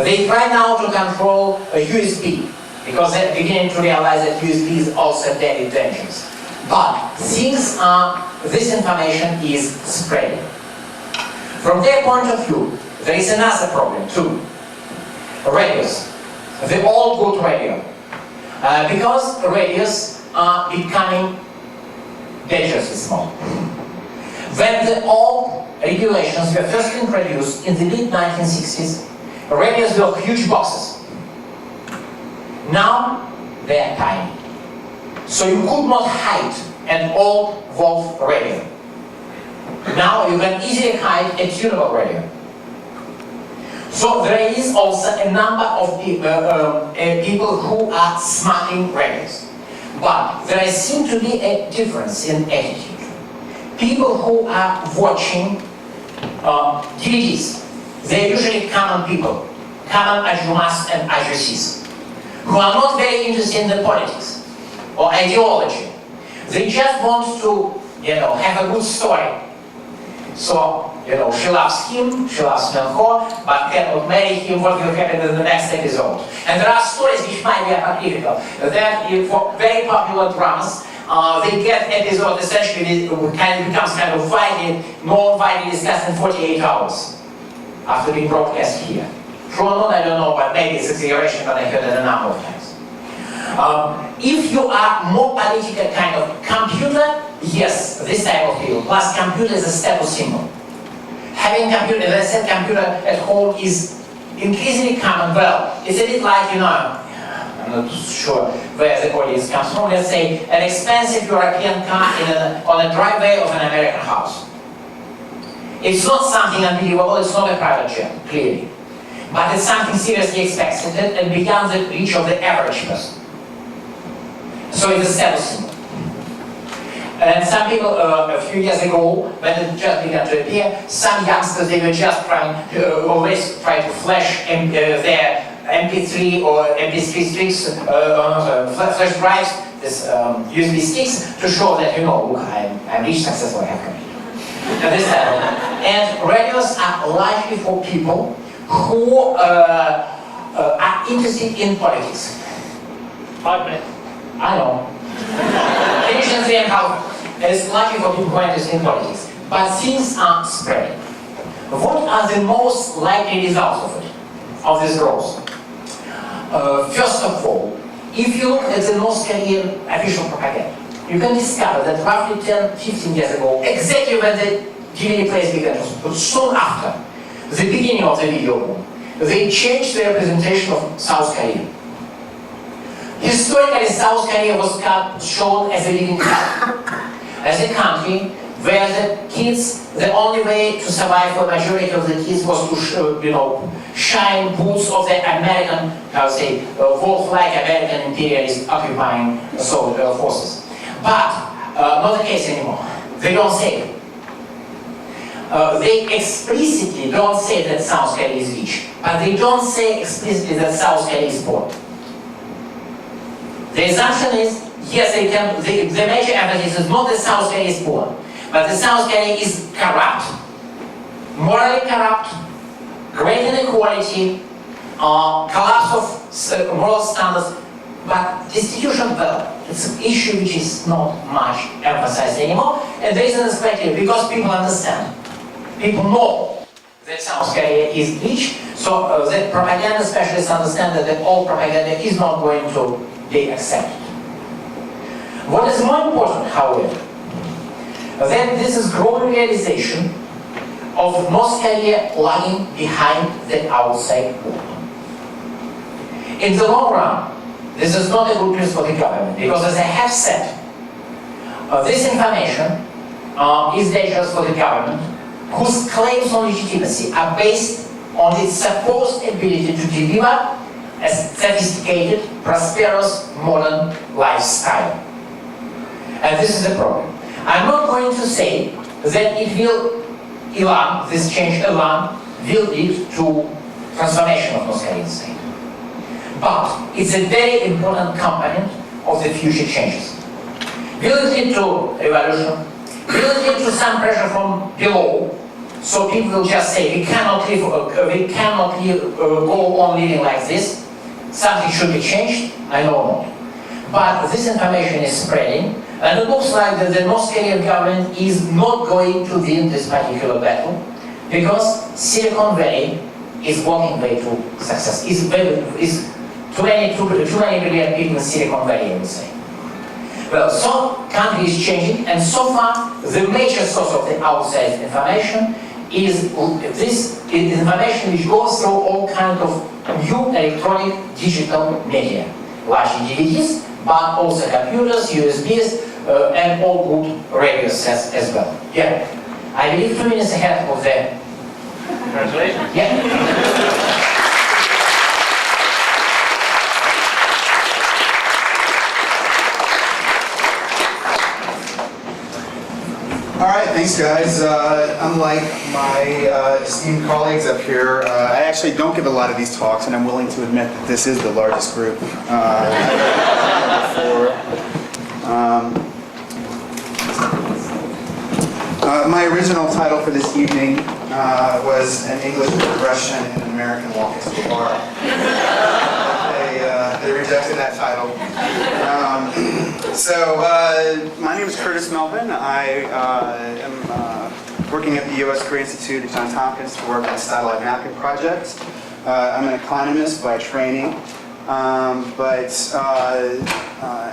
They try now to control USB, because they're beginning to realize that USB is also very dangerous. But things are, this information is spreading. From their point of view, there is another problem too. Radios. They all go to radio. Because radios are becoming dangerously small. When the old regulations were first introduced in the mid-1960s, radios were huge boxes. Now they are tiny. So you could not hide an old Wolf radio. Now you can easily hide a tunable radio. So there is also a number of people who are smuggling radios. But there seems to be a difference in attitude. People who are watching DVDs, they're usually common people, common Ajumas and Ajusis, who are not very interested in the politics or ideology. They just want to, have a good story. So, she loves him, she loves her, but cannot marry him, what will happen in the next episode. And there are stories which might be atypical. That for very popular dramas, they get episode essentially becomes kind of widely discussed in 48 hours after being broadcast here. True or not, I don't know, but maybe it's exaggeration, but I heard it a number of times. If you are more political kind of computer, yes, this type of people. Plus, computer is a status symbol. Having computer, as I said, computer at home is increasingly common. Well, it's a bit like, I'm not sure where the audience comes from. Let's say an expensive European car on a driveway of an American house. It's not something unbelievable. It's not a private jet, clearly, but it's something seriously expected and beyond the reach of the average person. So it's a status symbol. And some people, a few years ago, when it just began to appear, some youngsters, they were just always try to flash their MP3 or MP3 sticks, flash drives, this USB sticks, to show that, look, I'm rich, successful, I have computer. And radios are largely for people who are interested in politics. 5 minutes. I know. Finish in 3.5. It's largely for people who are interested in politics. But things are spreading. What are the most likely results of it, of this growth? First of all, if you look at the North Korean official propaganda, you can discover that roughly 10-15 years ago, exactly when the DVD plays began, but soon after the beginning of the video boom, they changed their representation of South Korea. Historically, South Korea was shown as a living country, as a country where the kids, the only way to survive for the majority of the kids was to, shine boots of the American, wolf-like American imperialist occupying forces. But not the case anymore. They don't say it. They explicitly don't say that South Korea is rich, but they don't say explicitly that South Korea is poor. The assumption is, yes, the major emphasis is not that South Korea is poor, but the South Korea is corrupt, morally corrupt, great inequality, collapse of moral standards, but destitution, well, it's an issue which is not much emphasized anymore, and there is an perspective because people understand. People know that South Korea is rich, so the propaganda specialists understand that all propaganda is not going to be accepted. What is more important, however, then this is growing realization of North Korea lagging behind the outside world. In the long run, this is not a good news for the government, because as I have said, this information is dangerous for the government, whose claims on legitimacy are based on its supposed ability to deliver a sophisticated, prosperous, modern lifestyle. And this is the problem. I'm not going to say that it will this change alone will lead to transformation of North Korean state. But it's a very important component of the future changes. Will it lead to revolution? Will it lead to some pressure from below? So people will just say, we cannot go on living like this. Something should be changed. I know not. but this information is spreading, and it looks like that the North Korean government is not going to win this particular battle, because Silicon Valley is walking way to success. Is too many billion people in Silicon Valley, I would say. Well, so country is changing, and so far the major source of the outside information is this information which goes through all kinds of new electronic digital media, largely DVDs, but also computers, USBs, and all good radio sets as well. Yeah, I believe 2 minutes ahead of the. Congratulations. Yeah. All right, thanks guys. Unlike my esteemed colleagues up here, I actually don't give a lot of these talks, and I'm willing to admit that this is the largest group before. My original title for this evening was An English Progression in an American Walk into a Bar. They rejected that title. My name is Curtis Melvin. I am working at the U.S. Korea Institute at Johns Hopkins to work on the satellite mapping project. I'm an economist by training,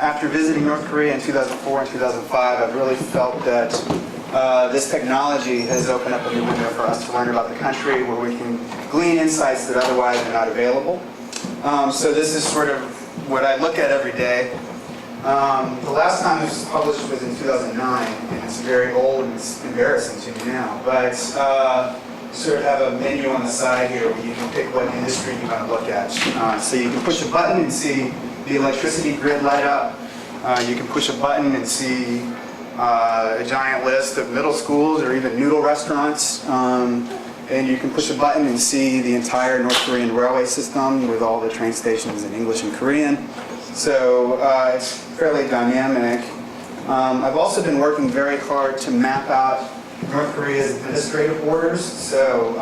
after visiting North Korea in 2004 and 2005, I've really felt that this technology has opened up a new window for us to learn about the country, where we can glean insights that otherwise are not available. So this is sort of what I look at every day. The last time this was published was in 2009, and it's very old and it's embarrassing to me now. But sort of have a menu on the side here where you can pick what industry you want to look at. So you can push a button and see the electricity grid light up. You can push a button and see a giant list of middle schools or even noodle restaurants. And you can push a button and see the entire North Korean railway system with all the train stations in English and Korean. So it's fairly dynamic. I've also been working very hard to map out North Korea's administrative borders. So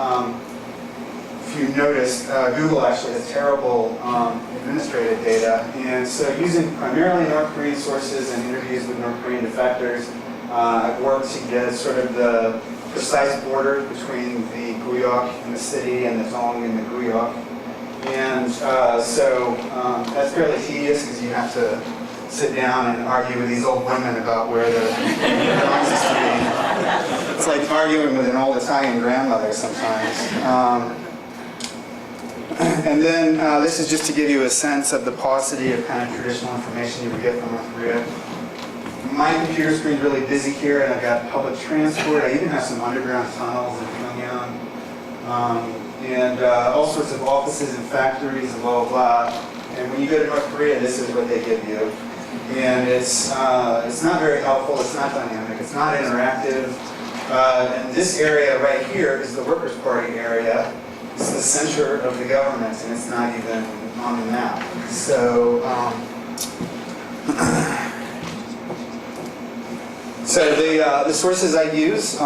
if you noticed, Google actually has terrible administrative data. And so using primarily North Korean sources and interviews with North Korean defectors, I've worked to get sort of the precise border between the Guyok in the city and the Tong in the Guyok. And that's fairly tedious because you have to sit down and argue with these old women about where the drawings used to be. It's like arguing with an old Italian grandmother sometimes. And then this is just to give you a sense of the paucity of kind of traditional information you would get from North Korea. My computer screen's really busy here, and I've got public transport. I even have some underground tunnels in Pyongyang. And all sorts of offices and factories and blah, blah, blah. And when you go to North Korea, this is what they give you. And it's not very helpful, it's not dynamic, it's not interactive. And this area right here is the Workers' Party area. It's the center of the government, and it's not even on the map. So, the sources I use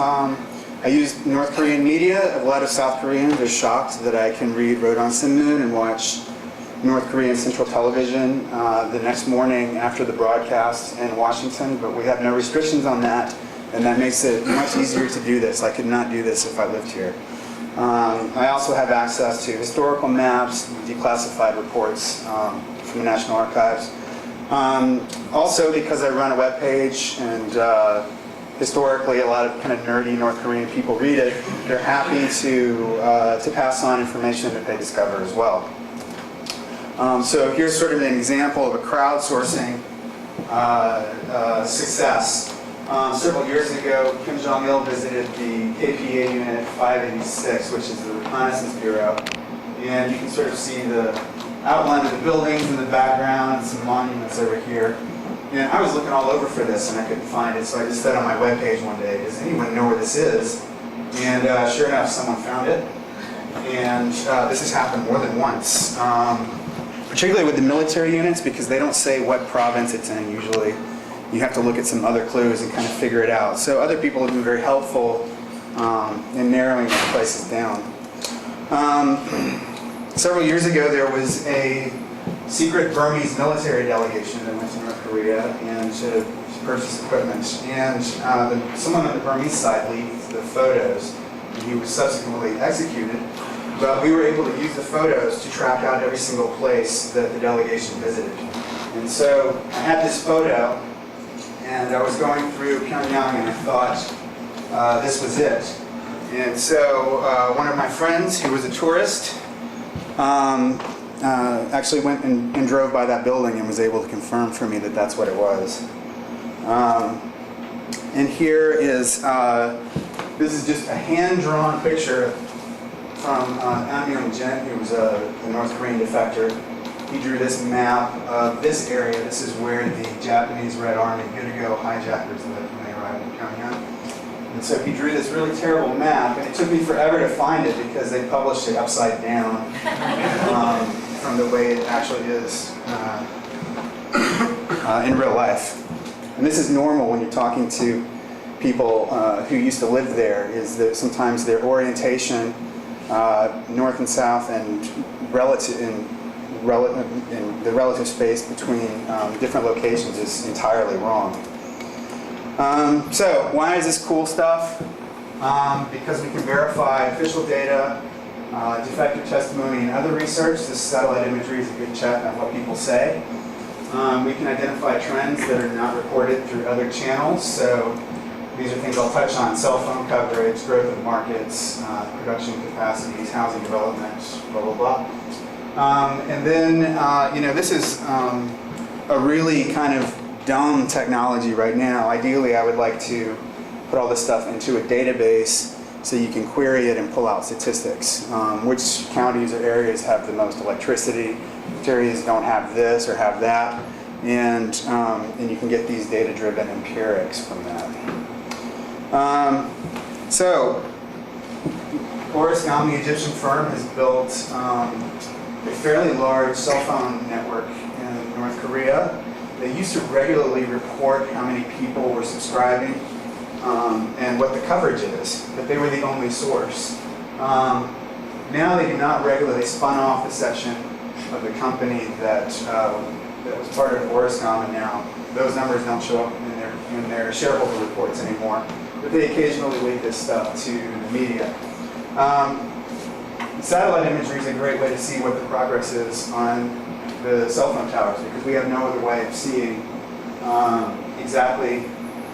North Korean media. A lot of South Koreans are shocked that I can read Rodon Sinmun and watch North Korean Central Television the next morning after the broadcast in Washington, but we have no restrictions on that, and that makes it much easier to do this. I could not do this if I lived here. I also have access to historical maps, declassified reports from the National Archives. Also, because I run a web page and historically a lot of kind of nerdy North Korean people read it, they're happy to pass on information that they discover as well. So here's sort of an example of a crowdsourcing success. Several years ago, Kim Jong-il visited the KPA Unit 586, which is the Reconnaissance Bureau. And you can sort of see the outline of the buildings in the background and some monuments over here. And I was looking all over for this and I couldn't find it, so I just said on my webpage one day, does anyone know where this is? And sure enough, someone found it. And this has happened more than once. Particularly with the military units, because they don't say what province it's in usually. You have to look at some other clues and kind of figure it out. So other people have been very helpful in narrowing these places down. Several years ago, there was a secret Burmese military delegation that went to North Korea and to purchase equipment. And someone on the Burmese side leaked the photos, and he was subsequently executed. But we were able to use the photos to track out every single place that the delegation visited. And so I had this photo, and I was going through Pyongyang, and I thought this was it. And so one of my friends, who was a tourist, actually went and drove by that building and was able to confirm for me that that's what it was. And here is, this is just a hand-drawn picture from Jung, who was a North Korean defector. He drew this map of this area. This is where the Japanese Red Army Go hijackers lived when they arrived in Pyongyang. And so he drew this really terrible map, and it took me forever to find it because they published it upside down from the way it actually is in real life. And this is normal when you're talking to people who used to live there, is that sometimes their orientation north and south and the relative space between different locations is entirely wrong. So why is this cool stuff? Because we can verify official data, defective testimony, and other research. This satellite imagery is a good check on what people say. We can identify trends that are not reported through other channels. So these are things I'll touch on: cell phone coverage, growth of markets, production capacities, housing development, blah, blah, blah. And then, this is a really kind of dumb technology right now. Ideally, I would like to put all this stuff into a database so you can query it and pull out statistics. Which counties or areas have the most electricity, which areas don't have this or have that, and you can get these data-driven empirics from that. So, Orascom, the Egyptian firm, has built a fairly large cell phone network in North Korea. They used to regularly report how many people were subscribing and what the coverage is, but they were the only source. Now they do not regularly. They spun off the section of the company that was part of Orascom, and now those numbers don't show up in their shareholder reports anymore. But they occasionally leak this stuff to the media. Satellite imagery is a great way to see what the progress is on the cell phone towers, because we have no other way of seeing exactly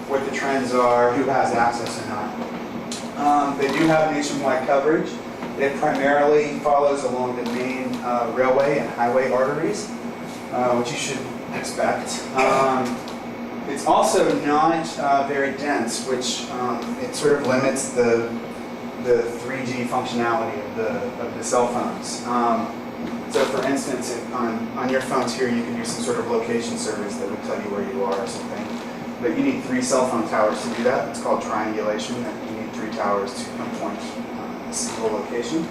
what the trends are, who has access or not. They do have nationwide coverage. It primarily follows along the main railway and highway arteries, which you should expect. It's also not very dense, which it sort of limits the 3G functionality of the cell phones. So for instance, on your phones here, you can do some sort of location service that would tell you where you are or something. But you need 3 cell phone towers to do that. It's called triangulation. You need 3 towers to pinpoint a single location.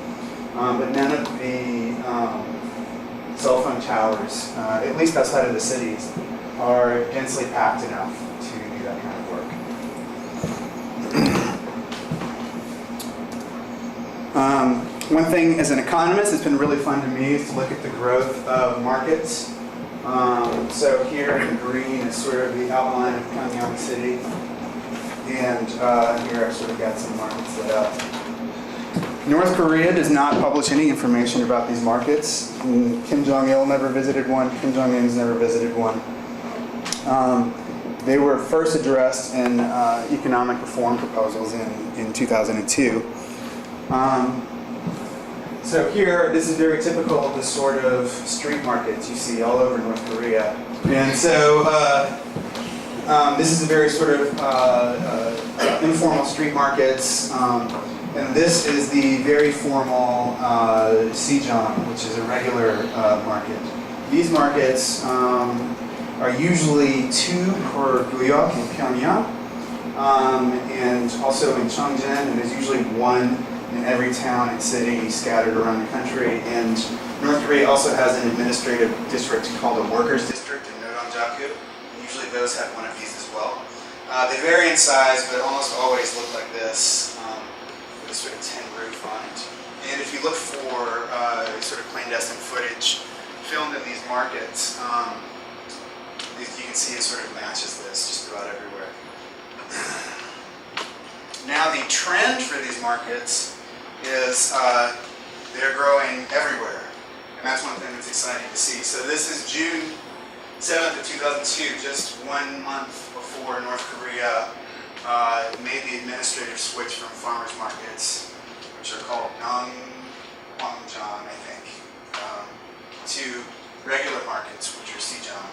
But none of the cell phone towers, at least outside of the cities, are densely packed enough to do that kind of work. One thing as an economist that's been really fun to me is to look at the growth of markets. So here in green is sort of the outline of Pyongyang City, and here I've sort of got some markets lit up. North Korea does not publish any information about these markets. Kim Jong-il never visited one. Kim Jong-un's never visited one. They were first addressed in economic reform proposals in 2002. So here, this is very typical of the sort of street markets you see all over North Korea. And so this is a very sort of informal street markets. And this is the very formal Sejong, which is a regular market. These markets are usually 2 per guyok in Pyongyang, and also in Chongjen, and there's usually 1 in every town and city scattered around the country. And North Korea also has an administrative district called a workers' district in Nodongjaku. Usually those have one of these as well. They vary in size, but almost always look like this, with a sort of tin roof on it. And if you look for sort of clandestine footage filmed in these markets. You can see it sort of matches this just about everywhere. Now the trend for these markets is they're growing everywhere. And that's one thing that's exciting to see. So this is June 7th of 2002, just 1 month before North Korea made the administrative switch from farmers markets, which are called Jung, I think, to regular markets, which are Sejong.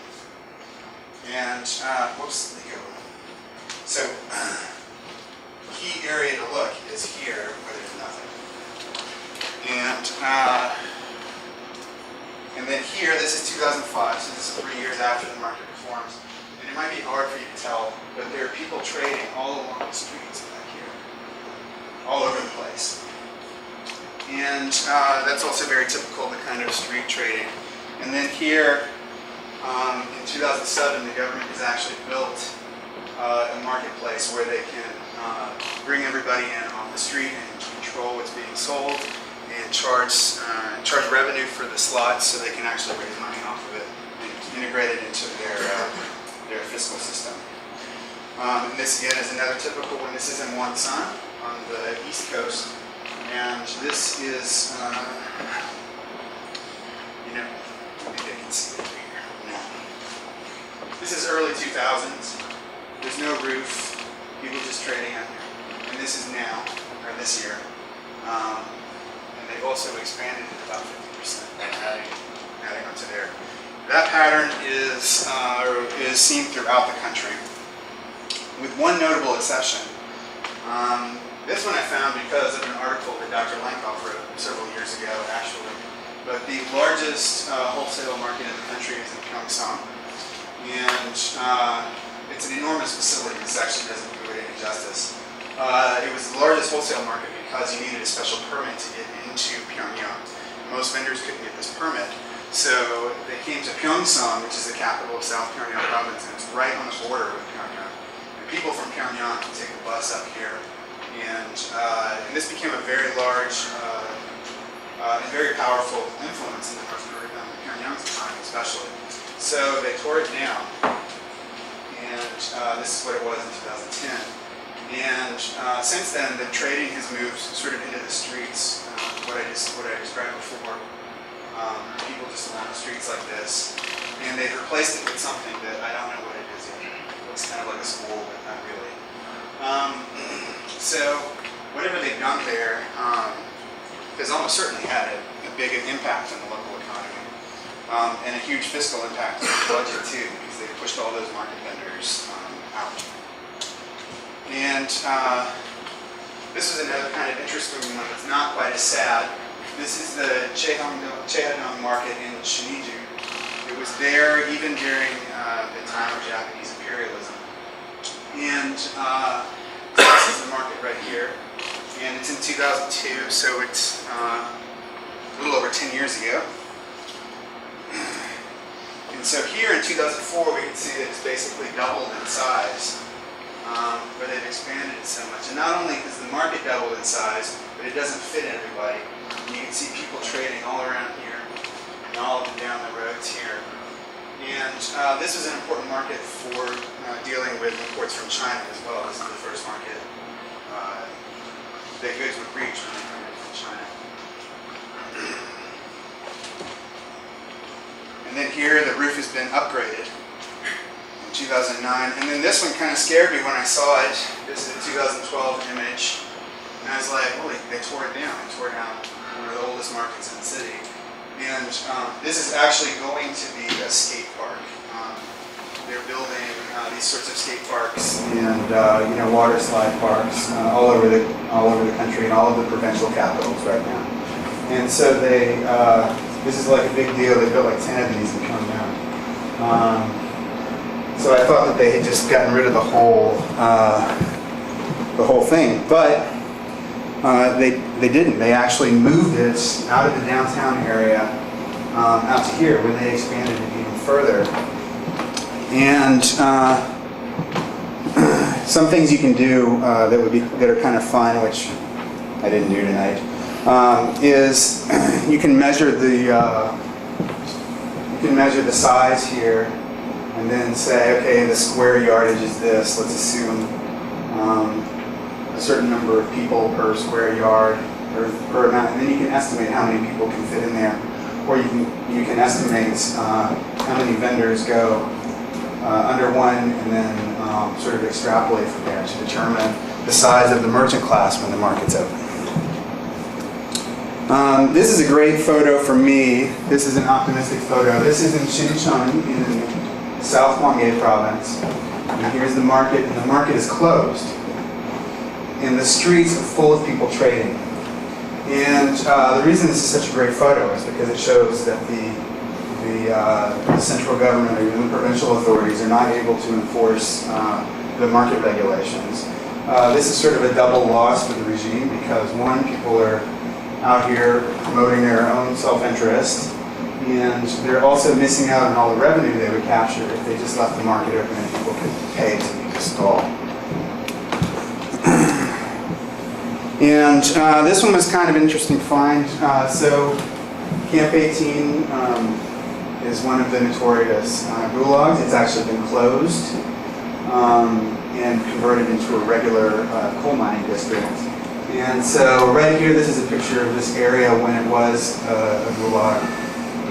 And, whoops, there you go. So, key area to look is here, where there's nothing. And then here, this is 2005, so this is 3 years after the market reforms. And it might be hard for you to tell, but there are people trading all along the streets back here, all over the place. And that's also very typical of the kind of street trading. And then here, in 2007, the government has actually built a marketplace where they can bring everybody in off the street and control what's being sold and charge revenue for the slots so they can actually raise money off of it and integrate it into their fiscal system. And this again is another typical one. This is in Wonsan on the East Coast. And this is, maybe I can see it here. No. This is early 2000s. There's no roof. People just trading out here. And this is now, or this year. And they've also expanded it about 50%. Adding on to there. That pattern is seen throughout the country, with one notable exception. This one I found because of an article that Dr. Lankov wrote several years ago, actually. But the largest wholesale market in the country is in Pyeongchang. And it's an enormous facility. This actually doesn't do it any justice. It was the largest wholesale market because you needed a special permit to get into Pyongyang. Most vendors couldn't get this permit. So they came to Pyeongchang, which is the capital of South Pyongyang province, and it's right on the border with Pyongyang. And people from Pyongyang can take the bus up here. And this became a very large and very powerful influence in the North Korea, Pyongyang's time especially. So they tore it down, and this is what it was in 2010. And since then, the trading has moved sort of into the streets, what I described before. People just along the streets like this, and they've replaced it with something that I don't know what it is yet. It looks kind of like a school, but not really. So whatever they've done there has almost certainly had a big impact on the local economy, and a huge fiscal impact on the budget too, because they pushed all those market vendors out. And this is another kind of interesting one. It's not quite as sad. This is the Cheongnam market in Siniju. It was there even during the time of Japanese imperialism. And this is the market right here. And it's in 2002, so it's a little over 10 years ago. And so here in 2004, we can see that it's basically doubled in size, where they've expanded it so much. And not only has the market doubled in size, but it doesn't fit everybody. You can see people trading all around here, and all up and down the roads here. And this is an important market for dealing with imports from China as well. This is the first market that goods would reach when they come in from China. And then here, the roof has been upgraded in 2009. And then this one kind of scared me when I saw it. This is a 2012 image. And I was like, well, they tore it down. They tore down one of the oldest markets in the city. And this is actually going to be a skate park. They're building these sorts of skate parks and water slide parks all over the country and all of the provincial capitals right now. And so this is like a big deal. They built like 10 of these in Pyongyang. So I thought that they had just gotten rid of the whole thing, but they didn't. They actually moved it out of the downtown area out to here, where they expanded it even further. And some things you can do that are kind of fun, which I didn't do tonight, is you can measure the you can measure the size here and then say, okay, the square yardage is this. Let's assume a certain number of people per square yard or per amount, and then you can estimate how many people can fit in there. Or you can estimate how many vendors go under one, and then sort of extrapolate from there to determine the size of the merchant class when the market's open. This is a great photo for me. This is an optimistic photo. This is in Xincheng in South Hwanghae province. And here's the market, and the market is closed. And the streets are full of people trading. And the reason this is such a great photo is because it shows that the central government or even the provincial authorities are not able to enforce the market regulations. This is sort of a double loss for the regime because, one, people are out here promoting their own self-interest, and they're also missing out on all the revenue they would capture if they just left the market open and people could pay to install. And this one was kind of an interesting find. So Camp 18 is one of the notorious gulags. It's actually been closed and converted into a regular coal mining district. And so right here, this is a picture of this area when it was a gulag.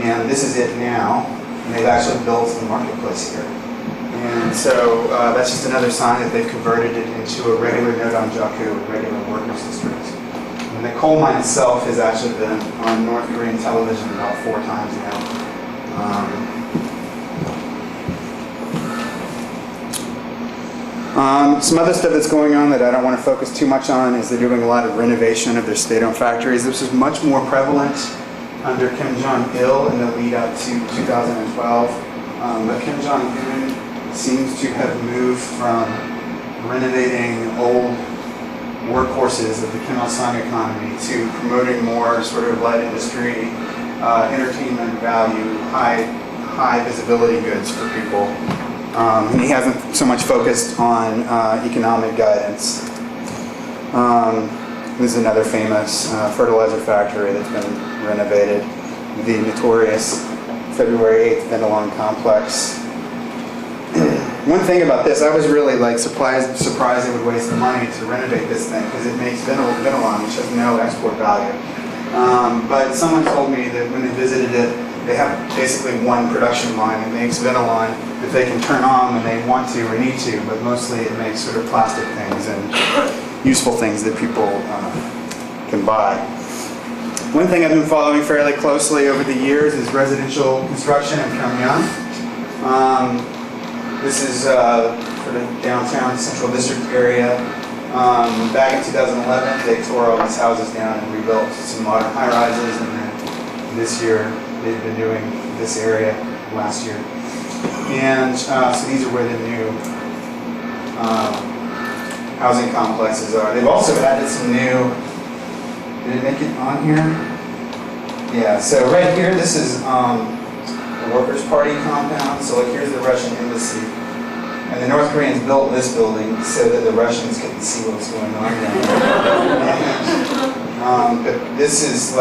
And this is it now. And they've actually built the marketplace here. And so that's just another sign that they've converted it into a regular Nodonjaku, a regular workers district. And the coal mine itself has actually been on North Korean television about 4 times now. Some other stuff that's going on that I don't want to focus too much on is they're doing a lot of renovation of their state-owned factories. This is much more prevalent under Kim Jong-il in the lead up to 2012. But Kim Jong-un seems to have moved from renovating old workhorses of the Kim Il-sung economy to promoting more sort of light industry, entertainment value, high visibility goods for people. And he hasn't so much focused on economic guidance. This is another famous fertilizer factory that's been renovated. The notorious February 8th Vinalong complex. One thing about this, I was really surprised they would waste the money to renovate this thing because it makes Vinalong, which has no export value. But someone told me that when they visited it, they have basically one production line that makes Vinalong that they can turn on when they want to or need to, but mostly it makes sort of plastic things and useful things that people can buy. One thing I've been following fairly closely over the years is residential construction in Pyongyang. This is sort of downtown central district area. Back in 2011, they tore all these houses down and rebuilt some modern high-rises, and then this year they've been doing this area last year. And so these are where the new housing complexes are. They've also added some new, did it make it on here? Yeah, so right here, this is the Workers' Party compound. So here's the Russian embassy. And the North Koreans built this building so that the Russians couldn't see what was going on down there. But this is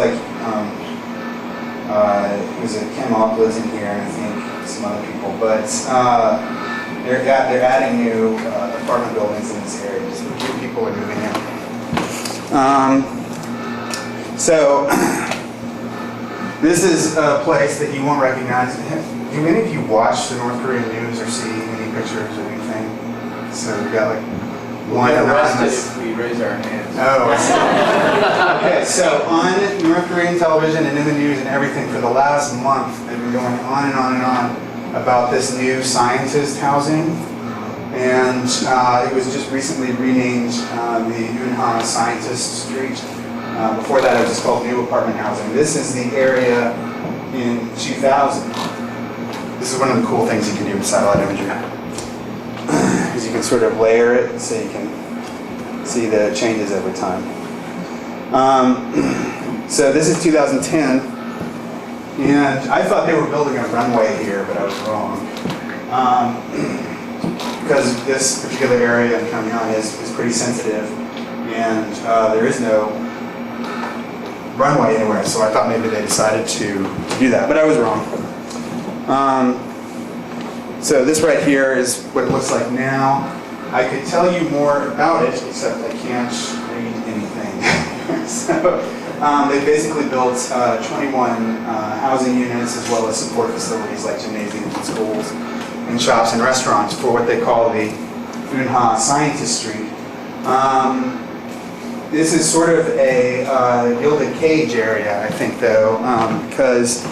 who's a Kim Op lives in here, and I think some other people. But they're adding new apartment buildings in this area. So people are moving in. So this is a place that you won't recognize. Do any of you watch the North Korean news or see any pictures or anything? So we've got one anonymous. If we raise our hands. Oh, I see. Okay, so on North Korean television and in the news and everything for the last month, they've been going on and on and on about this new scientist housing. And it was just recently renamed the Yunha Scientist Street. Before that, it was just called New Apartment Housing. This is the area in 2000. This is one of the cool things you can do with satellite imagery. Because you can sort of layer it so you can see the changes over time. So this is 2010. And I thought they were building a runway here, but I was wrong. Because this particular area in Pyongyang is pretty sensitive. And there is no runway anywhere, so I thought maybe they decided to do that, but I was wrong. So this right here is what it looks like now. I could tell you more about it, except I can't read anything. So they basically built 21 housing units as well as support facilities like gymnasiums and schools and shops and restaurants for what they call the Unha Scientist Street. This is sort of a gilded cage area, I think, though, because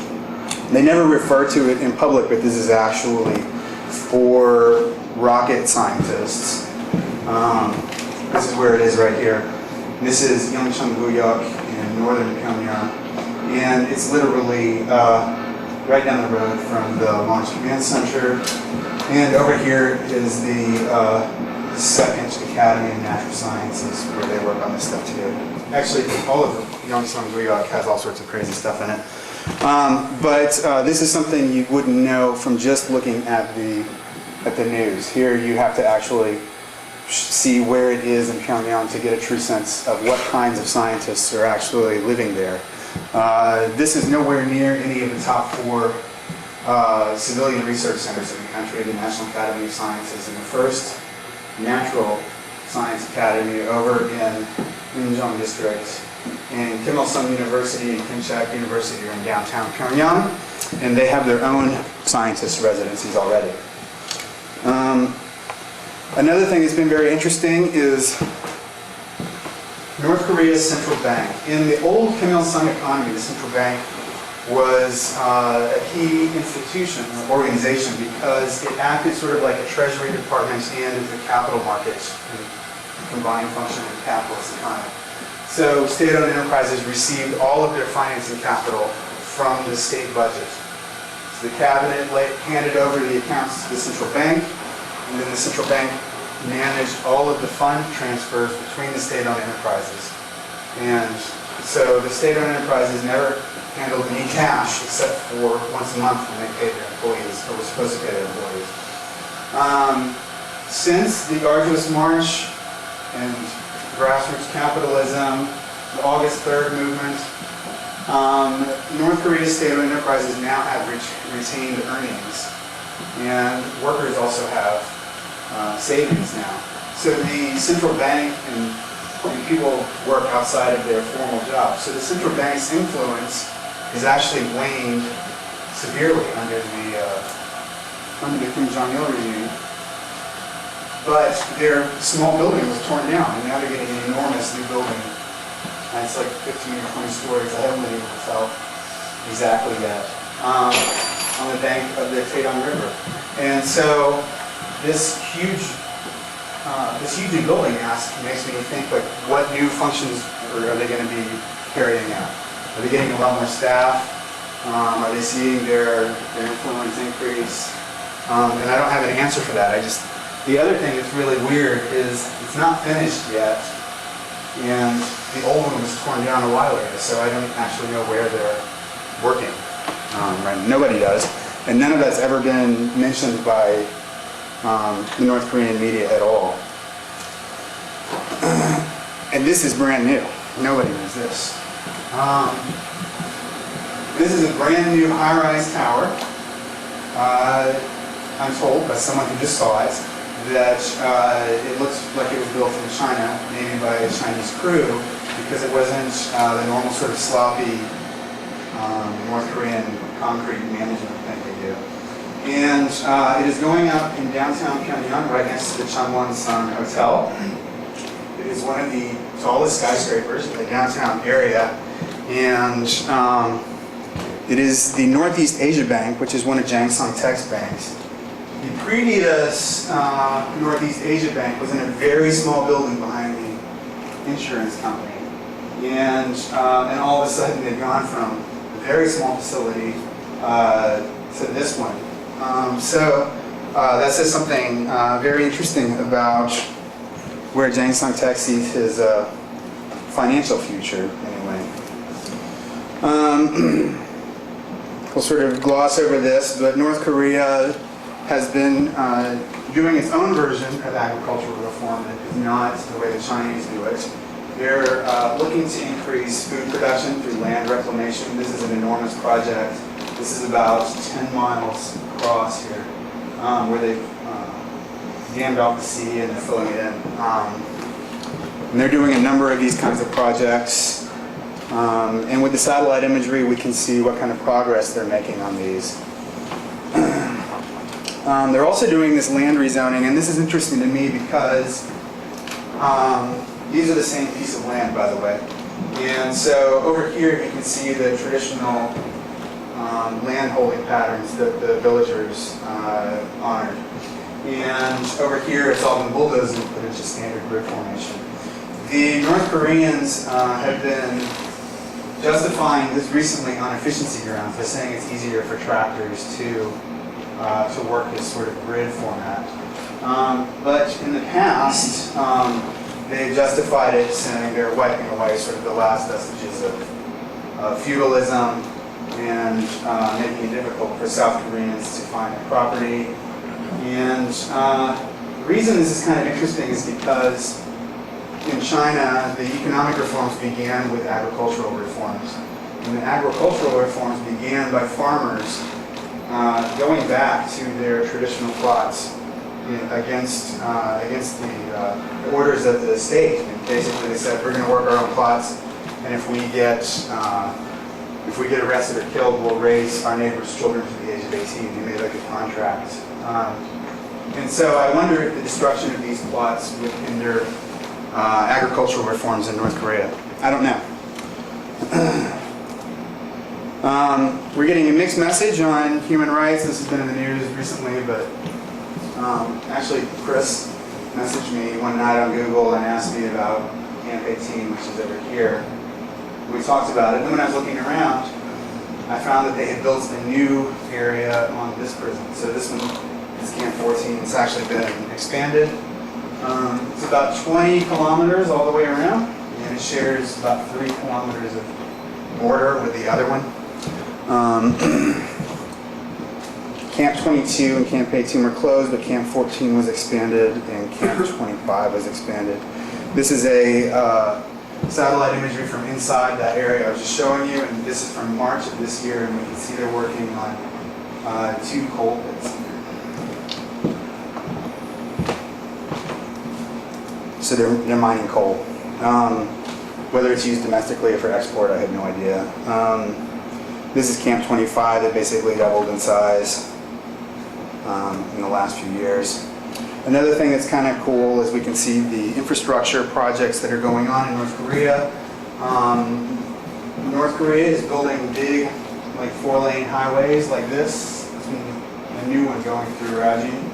they never refer to it in public, but this is actually for rocket scientists. This is where it is right here. This is Yongcheon-guyok in northern Pyongyang, and it's literally right down the road from the Launch Command Center. And over here is the Second Academy of Natural Sciences, where they work on this stuff too. Actually, all of Yongcheon-guyok has all sorts of crazy stuff in it. But this is something you wouldn't know from just looking at the news. Here you have to actually see where it is in Pyongyang to get a true sense of what kinds of scientists are actually living there. This is nowhere near any of the top 4 civilian research centers in the country, the National Academy of Sciences and the first Natural Science Academy over in Minjong District. And Kim Il-sung University and Kimchak University are in downtown Pyongyang, and they have their own scientist residencies already. Another thing that's been very interesting is North Korea's central bank. In the old Kim Il-sung economy, the central bank was a key institution or organization because it acted sort of like a treasury department and the capital markets, and combined function of the capitalist economy. So state-owned enterprises received all of their financing capital from the state budget. So the cabinet handed over the accounts to the central bank, and then the central bank managed all of the fund transfers between the state-owned enterprises. And so the state-owned enterprises never handled any cash except for once a month when they paid their employees, or were supposed to pay their employees. Since the arduous march and grassroots capitalism, the August 3rd movement, North Korea's state-owned enterprises now have retained earnings, and workers also have savings now. So the central bank and people work outside of their formal jobs. So the central bank's influence is actually waned severely under the Kim Jong-il regime. But their small building was torn down, and now they're getting an enormous new building. And it's like 15 or 20 stories. I haven't been able to tell exactly yet. On the bank of the Taedong River. And so this huge new building makes me think, like, what new functions are they going to be carrying out? Are they getting a lot more staff? Are they seeing their influence increase? And I don't have an answer for that. The other thing that's really weird is it's not finished yet, and the old one was torn down a while ago, so I don't actually know where they're working. Right? Nobody does, and none of that's ever been mentioned by the North Korean media at all. And this is brand new. Nobody knows this. This is a brand new high-rise tower. I'm told by someone who just saw it that it looks like it was built in China, maybe by a Chinese crew, because it wasn't the normal sort of sloppy North Korean concrete management thing they do. And it is going up in downtown Pyongyang, right next to the Changwon-san Hotel. It is one of the tallest skyscrapers in the downtown area, and it is the Northeast Asia Bank, which is one of Jang Sung-taek's banks. The previous Northeast Asia Bank was in a very small building behind the insurance company. And all of a sudden they've gone from a very small facility to this one. So that says something very interesting about where Jang Sung-taek sees his financial future, anyway. We'll sort of gloss over this, but North Korea has been doing its own version of agricultural reform that is not the way the Chinese do it. They're looking to increase food production through land reclamation. This is an enormous project This is about 10 miles across here, where they've dammed off the sea and they're filling it in. And they're doing a number of these kinds of projects. And with the satellite imagery, we can see what kind of progress they're making on these. They're also doing this land rezoning, and this is interesting to me because these are the same piece of land, by the way. And so over here, you can see the traditional land holding patterns that the villagers honored. And over here, it's all been bulldozed and put into standard grid formation. The North Koreans have been justifying this recently on efficiency grounds by saying it's easier for tractors to work this sort of grid format. But in the past, they've justified it saying they're wiping away sort of the last vestiges of feudalism and making it difficult for South Koreans to find property. And the reason this is kind of interesting is because in China, the economic reforms began with agricultural reforms. And the agricultural reforms began by farmers going back to their traditional plots against the orders of the state. And basically they said, we're going to work our own plots, and if we get arrested or killed, we'll raise our neighbors' children to the age of 18. They made like a contract. And so I wonder if the destruction of these plots would hinder agricultural reforms in North Korea. I don't know. We're getting a mixed message on human rights. This has been in the news recently, but actually Chris messaged me one night on Google and asked me about Camp 18, which is over here. We talked about it, and then when I was looking around, I found that they had built a new area on this prison. So this one is Camp 14. It's actually been expanded. It's about 20 kilometers all the way around, and it shares about 3 kilometers of border with the other one. Camp 22 and Camp 18 were closed, but Camp 14 was expanded, and Camp 25 was expanded. This is a satellite imagery from inside that area I was just showing you, and this is from March of this year, and we can see they're working on 2 coal pits. So they're mining coal. Whether it's used domestically or for export, I have no idea. This is Camp 25 that basically doubled in size in the last few years. Another thing that's kind of cool is we can see the infrastructure projects that are going on in North Korea. North Korea is building big, like 4-lane highways like this. There's a new one going through Rajin.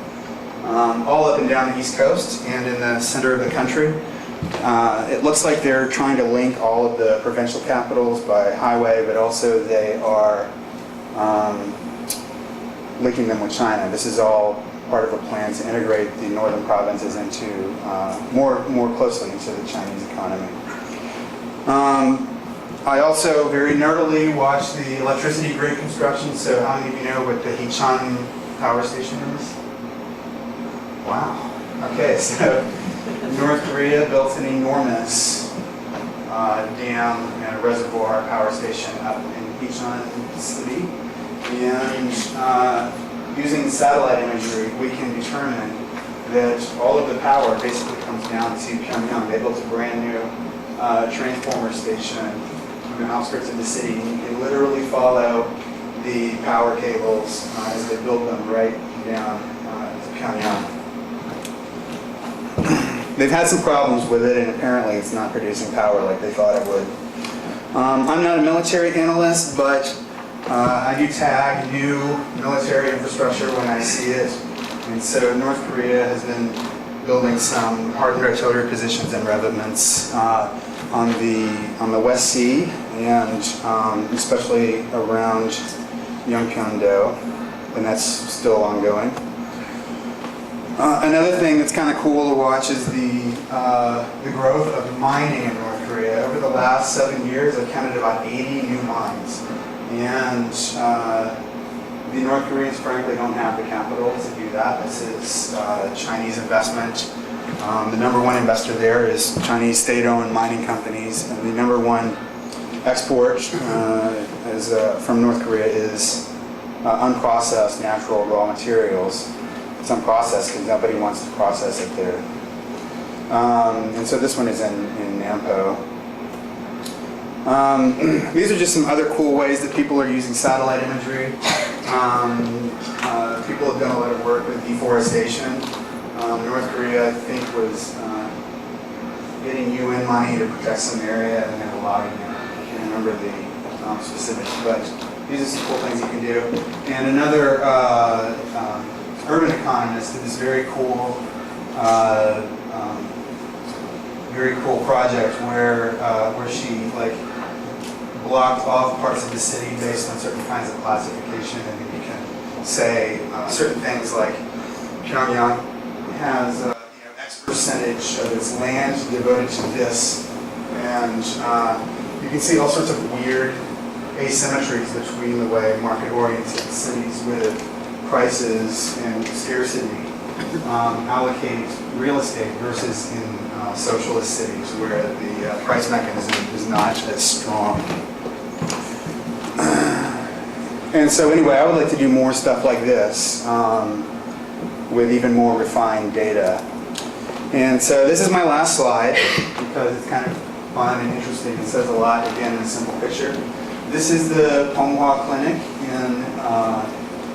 All up and down the East Coast and in the center of the country. It looks like they're trying to link all of the provincial capitals by highway, but also they are linking them with China. This is all part of a plan to integrate the northern provinces into more closely into the Chinese economy. I also very nerdily watched the electricity grid construction. So how many of you know what the Hichan power station is? Wow. Okay, so North Korea built an enormous dam and a reservoir power station up in Hichan City. And using satellite imagery, we can determine that all of the power basically comes down to Pyongyang. They built a brand new transformer station on the outskirts of the city. You can literally follow the power cables as they build them right down to Pyongyang. They've had some problems with it, and apparently it's not producing power like they thought it would. I'm not a military analyst, but I do tag new military infrastructure when I see it. And so North Korea has been building some hardened artillery positions and revetments on the West Sea, and especially around Yeonpyeong-do, and that's still ongoing. Another thing that's kind of cool to watch is the growth of mining in North Korea. Over the last 7 years, I've counted about 80 new mines. And the North Koreans, frankly, don't have the capital to do that. This is Chinese investment. The number one investor there is Chinese state-owned mining companies. And the number one export from North Korea is unprocessed natural raw materials. It's unprocessed because nobody wants to process it there. And so this one is in Nampo. These are just some other cool ways that people are using satellite imagery. People have done a lot of work with deforestation. North Korea, I think, was getting UN money to protect some area, and they had a lot in there. I can't remember the specifics, but these are some cool things you can do. And another urban economist did this very cool project where she blocked off parts of the city based on certain kinds of classification, and then you can say certain things like Pyongyang has X percentage of its land devoted to this, and you can see all sorts of weird asymmetries between the way market-oriented cities with prices and scarcity allocate real estate versus in socialist cities where the price mechanism is not as strong. And so anyway, I would like to do more stuff like this with even more refined data. And so this is my last slide because it's kind of fun and interesting. It says a lot, again, in a simple picture. This is the Ponghwa Clinic in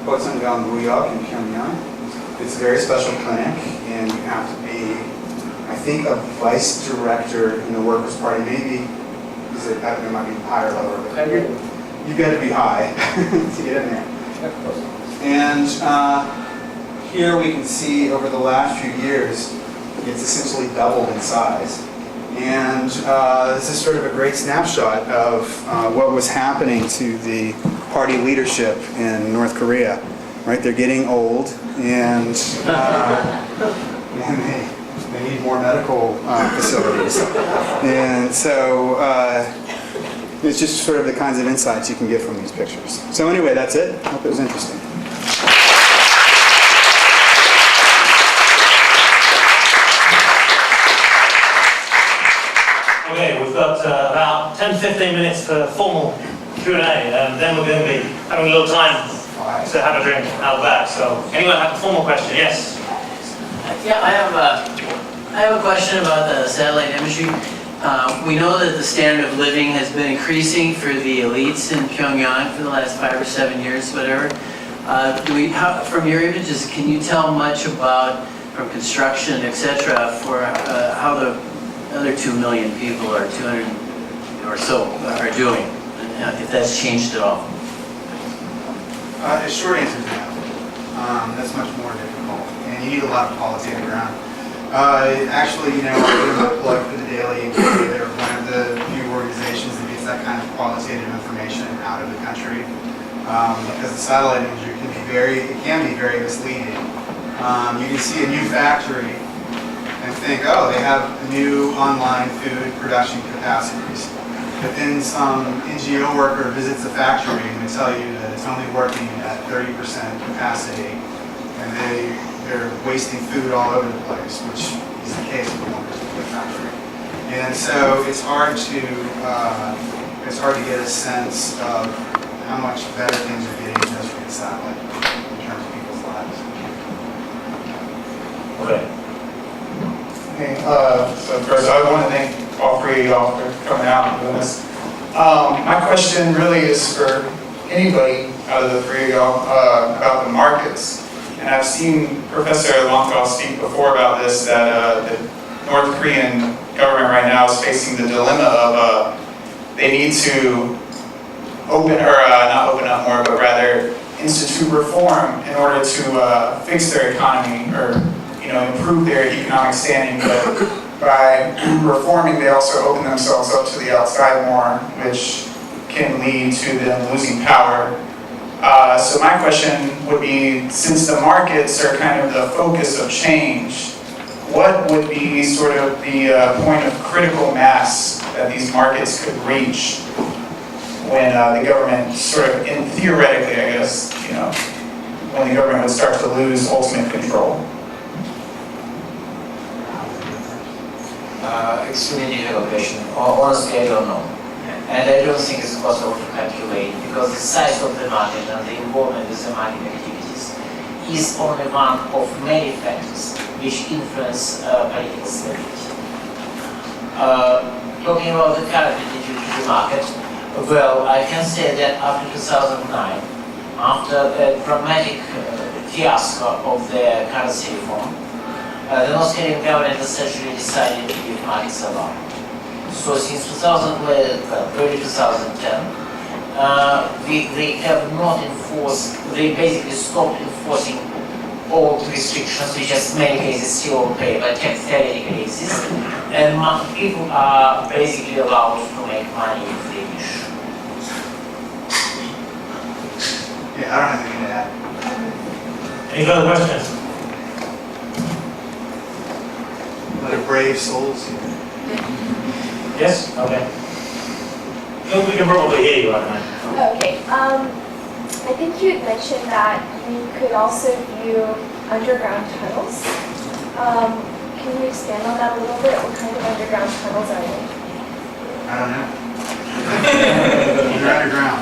Hwasong-guyok in Pyongyang. It's a very special clinic, and you have to be, I think, a vice director in the Workers' Party, maybe, because there might be higher level, but you've got to be high to get in there. And here we can see over the last few years, it's essentially doubled in size. And this is sort of a great snapshot of what was happening to the party leadership in North Korea. Right, they're getting old, and they need more medical facilities. And so it's just sort of the kinds of insights you can get from these pictures. So anyway, that's it. I hope it was interesting. Okay, we've got about 10-15 minutes for formal Q&A, and then we're going to be having a little time to have a drink out back. So, anyone have a formal question? Yes? Yeah, I have a question about the satellite imagery. We know that the standard of living has been increasing for the elites in Pyongyang for the last 5 or 7 years, whatever. From your images, can you tell much about, from construction, etc., for how the other 2 million people or 200 or so are doing, and if that's changed at all? The short answer is no. That's much more difficult, and you need a lot of qualitative ground. Actually, I'll put in my plug for the Daily Imagery. They're one of the few organizations that gets that kind of qualitative information out of the country, because the satellite imagery can be very misleading. You can see a new factory and think, oh, they have new online food production capacities. But then some NGO worker visits the factory and they tell you that it's only working at 30% capacity, and they're wasting food all over the place, which is the case with one particular factory. And so it's hard to get a sense of how much better things are getting just from the satellite in terms of people's lives. Okay. Hey, so first I want to thank all three of y'all for coming out and doing this. My question really is for anybody out of the three of y'all about the markets. And I've seen Professor Lankov speak before about this, that the North Korean government right now is facing the dilemma of they need to not open up more, but rather institute reform in order to fix their economy or improve their economic standing. But by reforming, they also open themselves up to the outside more, which can lead to them losing power. So my question would be, since the markets are kind of the focus of change, what would be sort of the point of critical mass that these markets could reach when the government sort of, theoretically, I guess, when the government would start to lose ultimate control? Extremely difficult question. Honestly, I don't know. And I don't think it's possible to calculate because the size of the market and the involvement with the market activities is only one of many factors which influence political stability. Talking about the current attitude to the market, well, I can say that after 2009, after a dramatic fiasco of the currency reform, the North Korean government essentially decided to leave markets alone. So since early 2010, they have not enforced, they basically stopped enforcing all the restrictions, which in many cases still on paper, theoretically exist, and people are basically allowed to make money if they wish. Yeah, I don't have anything to add. Any further questions? They're brave souls here. Yes? Okay. We can probably hear you right now. Okay. I think you had mentioned that you could also view underground tunnels. Can you expand on that a little bit? What kind of underground tunnels are they? I don't know. They're underground.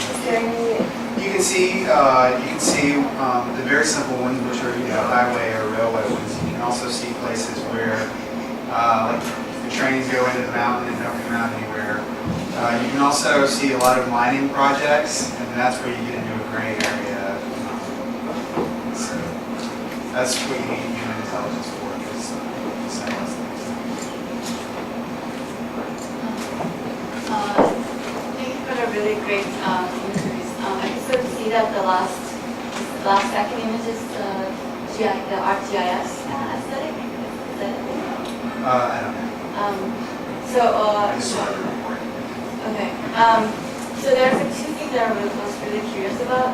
Is there any? You can see the very simple ones, which are highway or railway ones. You can also see places where like the trains go into the mountain and don't come out anywhere. You can also see a lot of mining projects, and that's where you get into a gray area. So that's what you need human intelligence for. Thank you for a really great interviews. I can sort of see that the last second image is the ArcGIS aesthetic. Is that it? I don't know. I just saw the report. Okay. So there's two things that I was really curious about.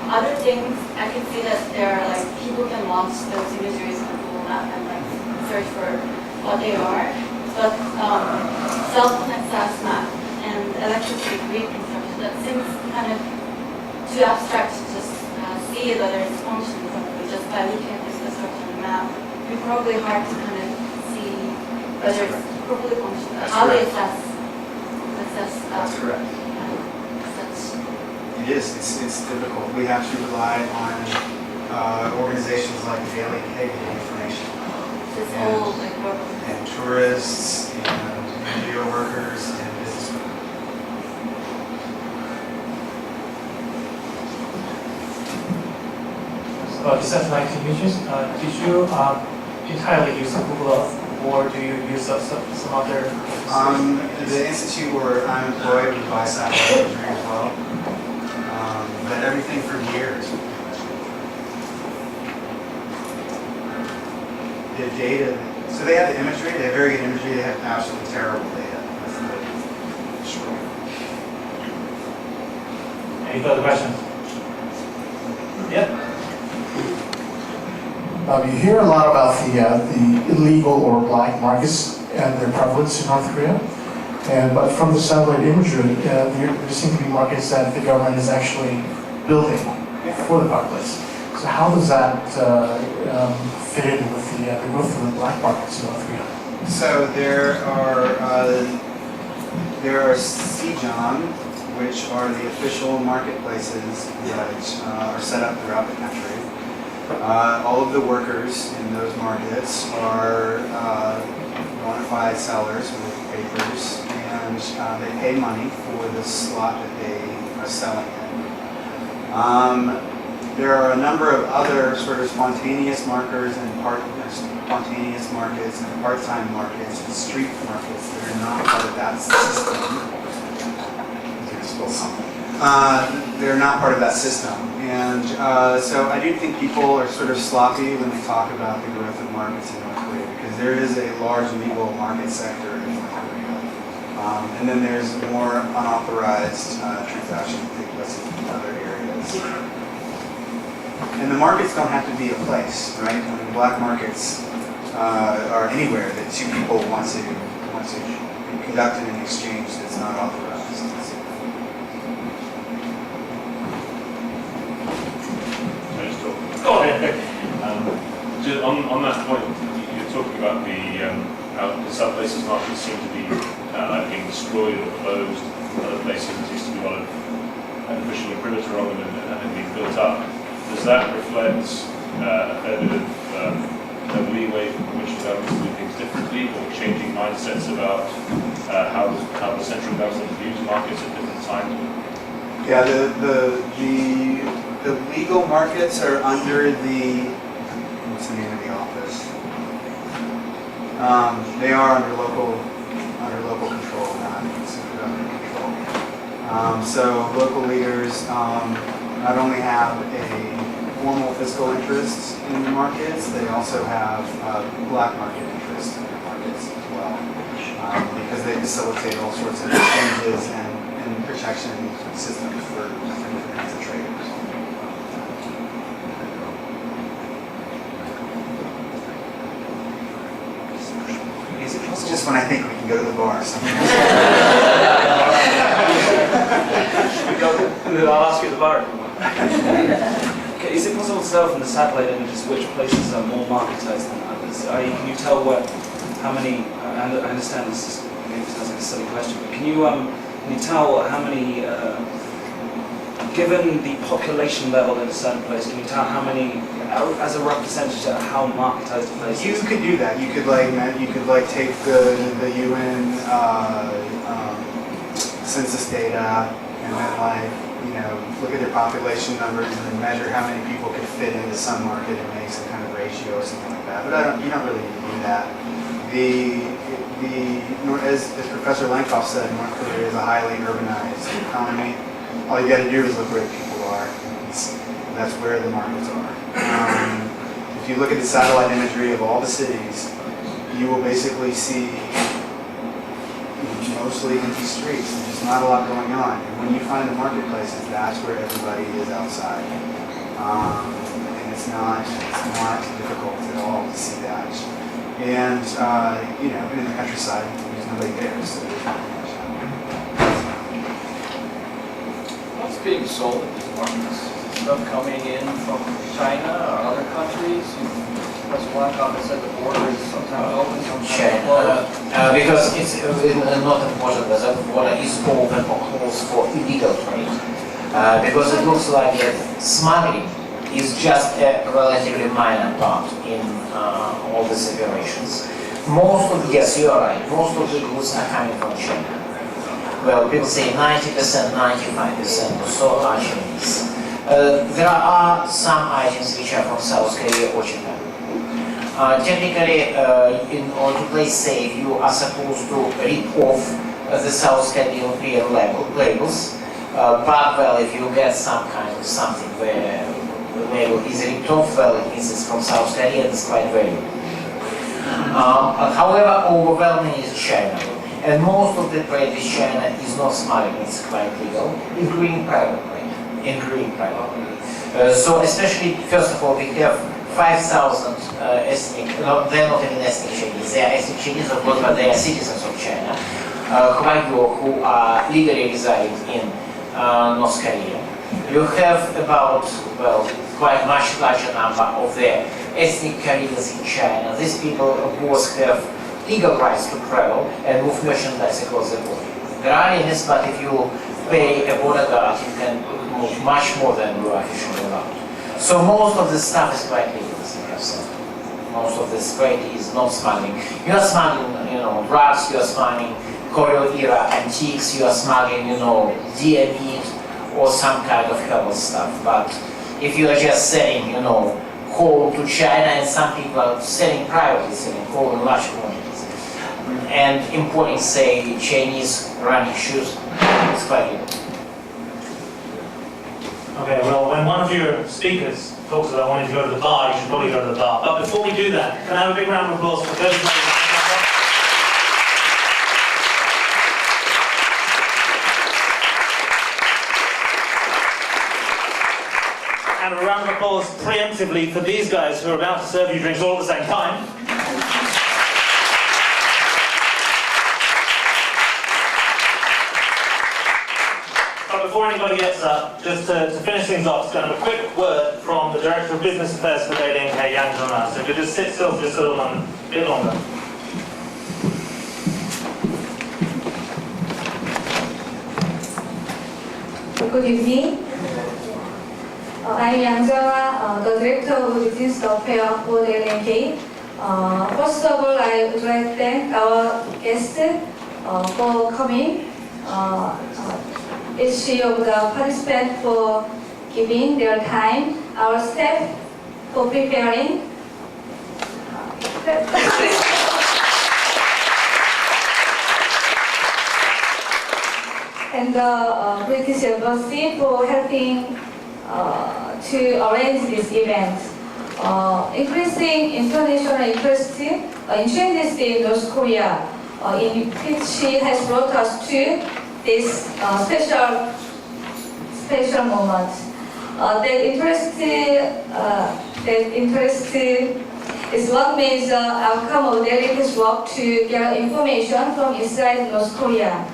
Other things, I can see that there are like people can launch those imageries on Google Map and like search for what they are. But cell phone and SAS map and electricity grid construction, that seems kind of too abstract to just see whether it's functioning properly just by looking at this construction on the map. It'd be probably hard to kind of see whether it's properly functioning. How they assess. That's correct. Such. It is. It's difficult. We have to rely on organizations like the Daily K to get information. This whole like And tourists and NGO workers and businessmen. About decentralized images, did you entirely use Google Earth, or do you use some other? The institute where I'm employed would buy satellite imagery as well, but everything for years. The data, so they have the imagery, they have very good imagery, they have absolutely terrible data. That's the story. Any further questions? Yeah. You hear a lot about the illegal or black markets and their prevalence in North Korea. But from the satellite imagery, there seem to be markets that the government is actually building for the populace. So how does that fit in with the growth of the black markets in North Korea? So there are Sejong, which are the official marketplaces that are set up throughout the country. All of the workers in those markets are bona fide sellers with papers, and they pay money for the slot that they are selling in. There are a number of other sort of spontaneous markers and spontaneous markets and part-time markets and street markets that are not part of that system. They're not part of that system. And so I do think people are sort of sloppy when they talk about the growth of markets in North Korea, because there is a large legal market sector in North Korea. And then there's more unauthorized transactions that take place in other areas. And the markets don't have to be a place, right? I mean, black markets are anywhere that two people want to conduct an exchange that's not authorized. Just on that point, you're talking about the In some places, markets seem to be like being destroyed or closed. Other places, there seems to be a lot of pushing a perimeter on them and being built up. Does that reflect a fair bit of leeway in which the governments do things differently, or changing mindsets about how the central government views markets at different times? Yeah, the legal markets are under the, what's the name of the office? They are under local control, not central government control. So local leaders not only have a formal fiscal interest in the markets, they also have black market interest in the markets as well, because they facilitate all sorts of exchanges and protection systems for different kinds of traders. It's just when I think we can go to the bar. I'll ask you at the bar. Okay, is it possible to tell from the satellite images which places are more marketized than others? Can you tell how many? I understand this sounds like a silly question, but can you tell how many? Given the population level in a certain place, can you tell how many, as a rough percentage, how marketized a place is? You could do that. You could take the UN census data and then look at their population numbers and then measure how many people could fit into some market and make some kind of ratio or something like that. But you don't really need to do that. As Professor Lankov said, North Korea is a highly urbanized economy. All you got to do is look where the people are. That's where the markets are. If you look at the satellite imagery of all the cities, you will basically see mostly empty streets. There's just not a lot going on. And when you find the marketplaces, that's where everybody is outside. And it's not difficult at all to see that. And in the countryside, there's nobody there, so there's not much happening. What's being sold at these markets? Is stuff coming in from China or other countries? Professor Lankov said the border is sometimes open, sometimes closed. Because it's not important whether the border is open or closed for illegal trade. Because it looks like smuggling is just a relatively minor part in all these operations. Yes, you are right, most of the goods are coming from China. Well, people say 90%, 95% or so are Chinese. There are some items which are from South Korea or Japan. Technically, in order to play safe, you are supposed to rip off the South Korean labels. But well, if you get some kind of something where the label is ripped off, well, it means it's from South Korea and it's quite valuable. However, overwhelming is China. And most of the trade with China is not smuggling, it's quite legal, including private trade. So especially, first of all, we have 5,000 ethnic, they're not even ethnic Chinese, they are ethnic Chinese, of course, but they are citizens of China, who are legally residing in North Korea. You have about, quite much larger number of the ethnic Koreans in China. These people, of course, have legal rights to travel and move merchandise across the border. There are limits, but if you pay a border guard, you can move much more than you are officially allowed. So most of the stuff is quite legal, as you have said. Most of this trade is not smuggling. You are smuggling, drugs, you are smuggling Korean-era antiques, you are smuggling, deer meat or some kind of herbal stuff. But if you are just selling, coal to China, and some people are privately selling coal in large quantities, and importing, say, Chinese running shoes, it's quite legal. Okay, well, when one of your speakers talks about wanting to go to the bar, you should probably go to the bar. But before we do that, can I have a big round of applause for those ladies? And a round of applause preemptively for these guys who are about to serve you drinks all at the same time. But before anybody gets up, just to finish things off, just going to have a quick word from the Director of Business Affairs for Daily NK, Yang. So if you just sit still for just a little bit longer. Good evening. I'm Yang Jung, the Director of Business Affairs for the LNK. First of all, I would like to thank our guests for coming. Each of the participants for giving their time, our staff for preparing. And the British Embassy for helping to arrange this event. Increasing international interest in changes in North Korea, in which has brought us to this special moment. That interest is one major outcome of delegates' work to gather information from inside North Korea.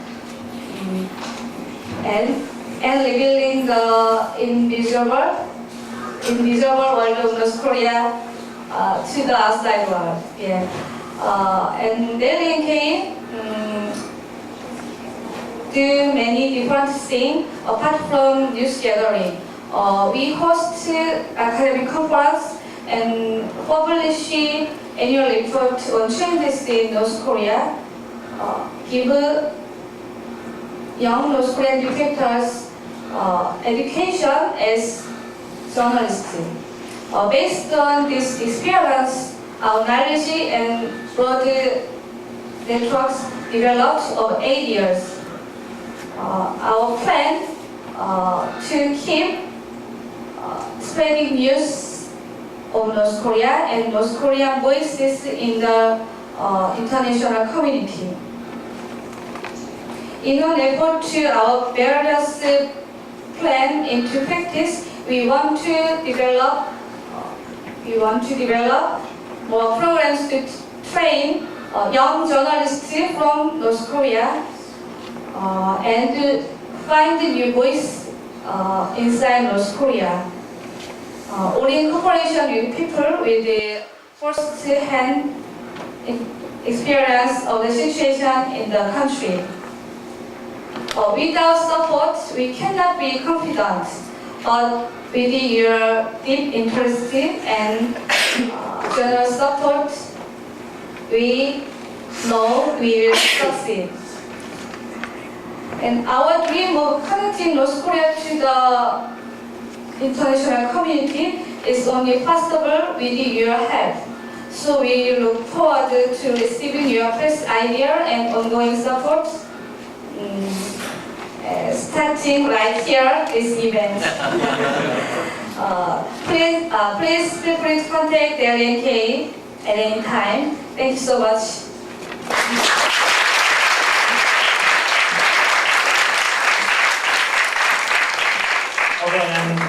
And revealing the invisible world of North Korea to the outside world. Yeah. And LNK do many different things apart from news gathering. We host academic conference and publish annual report on changes in North Korea. Give young North Korean educators education as journalists. Based on this experience, our knowledge and broad networks developed over 8 years. Our plan to keep spreading news of North Korea and North Korean voices in the international community. In an effort to our various plan into practice, we want to develop more programs to train young journalists from North Korea and to find a new voice inside North Korea. Or in cooperation with people with the first-hand experience of the situation in the country. Without support, we cannot be confident, but with your deep interest and general support, we know we will succeed. And our dream of connecting North Korea to the international community is only possible with your help. So we look forward to receiving your first idea and ongoing support. Starting right here, this event. Please feel free to contact the LNK at any time. Thank you so much. Okay, and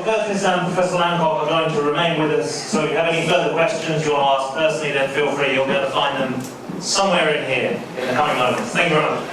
Curtis and Professor Lankov are going to remain with us, so if you have any further questions you want to ask personally, then feel free. You'll be able to find them somewhere in here in the coming moments. Thank you very much.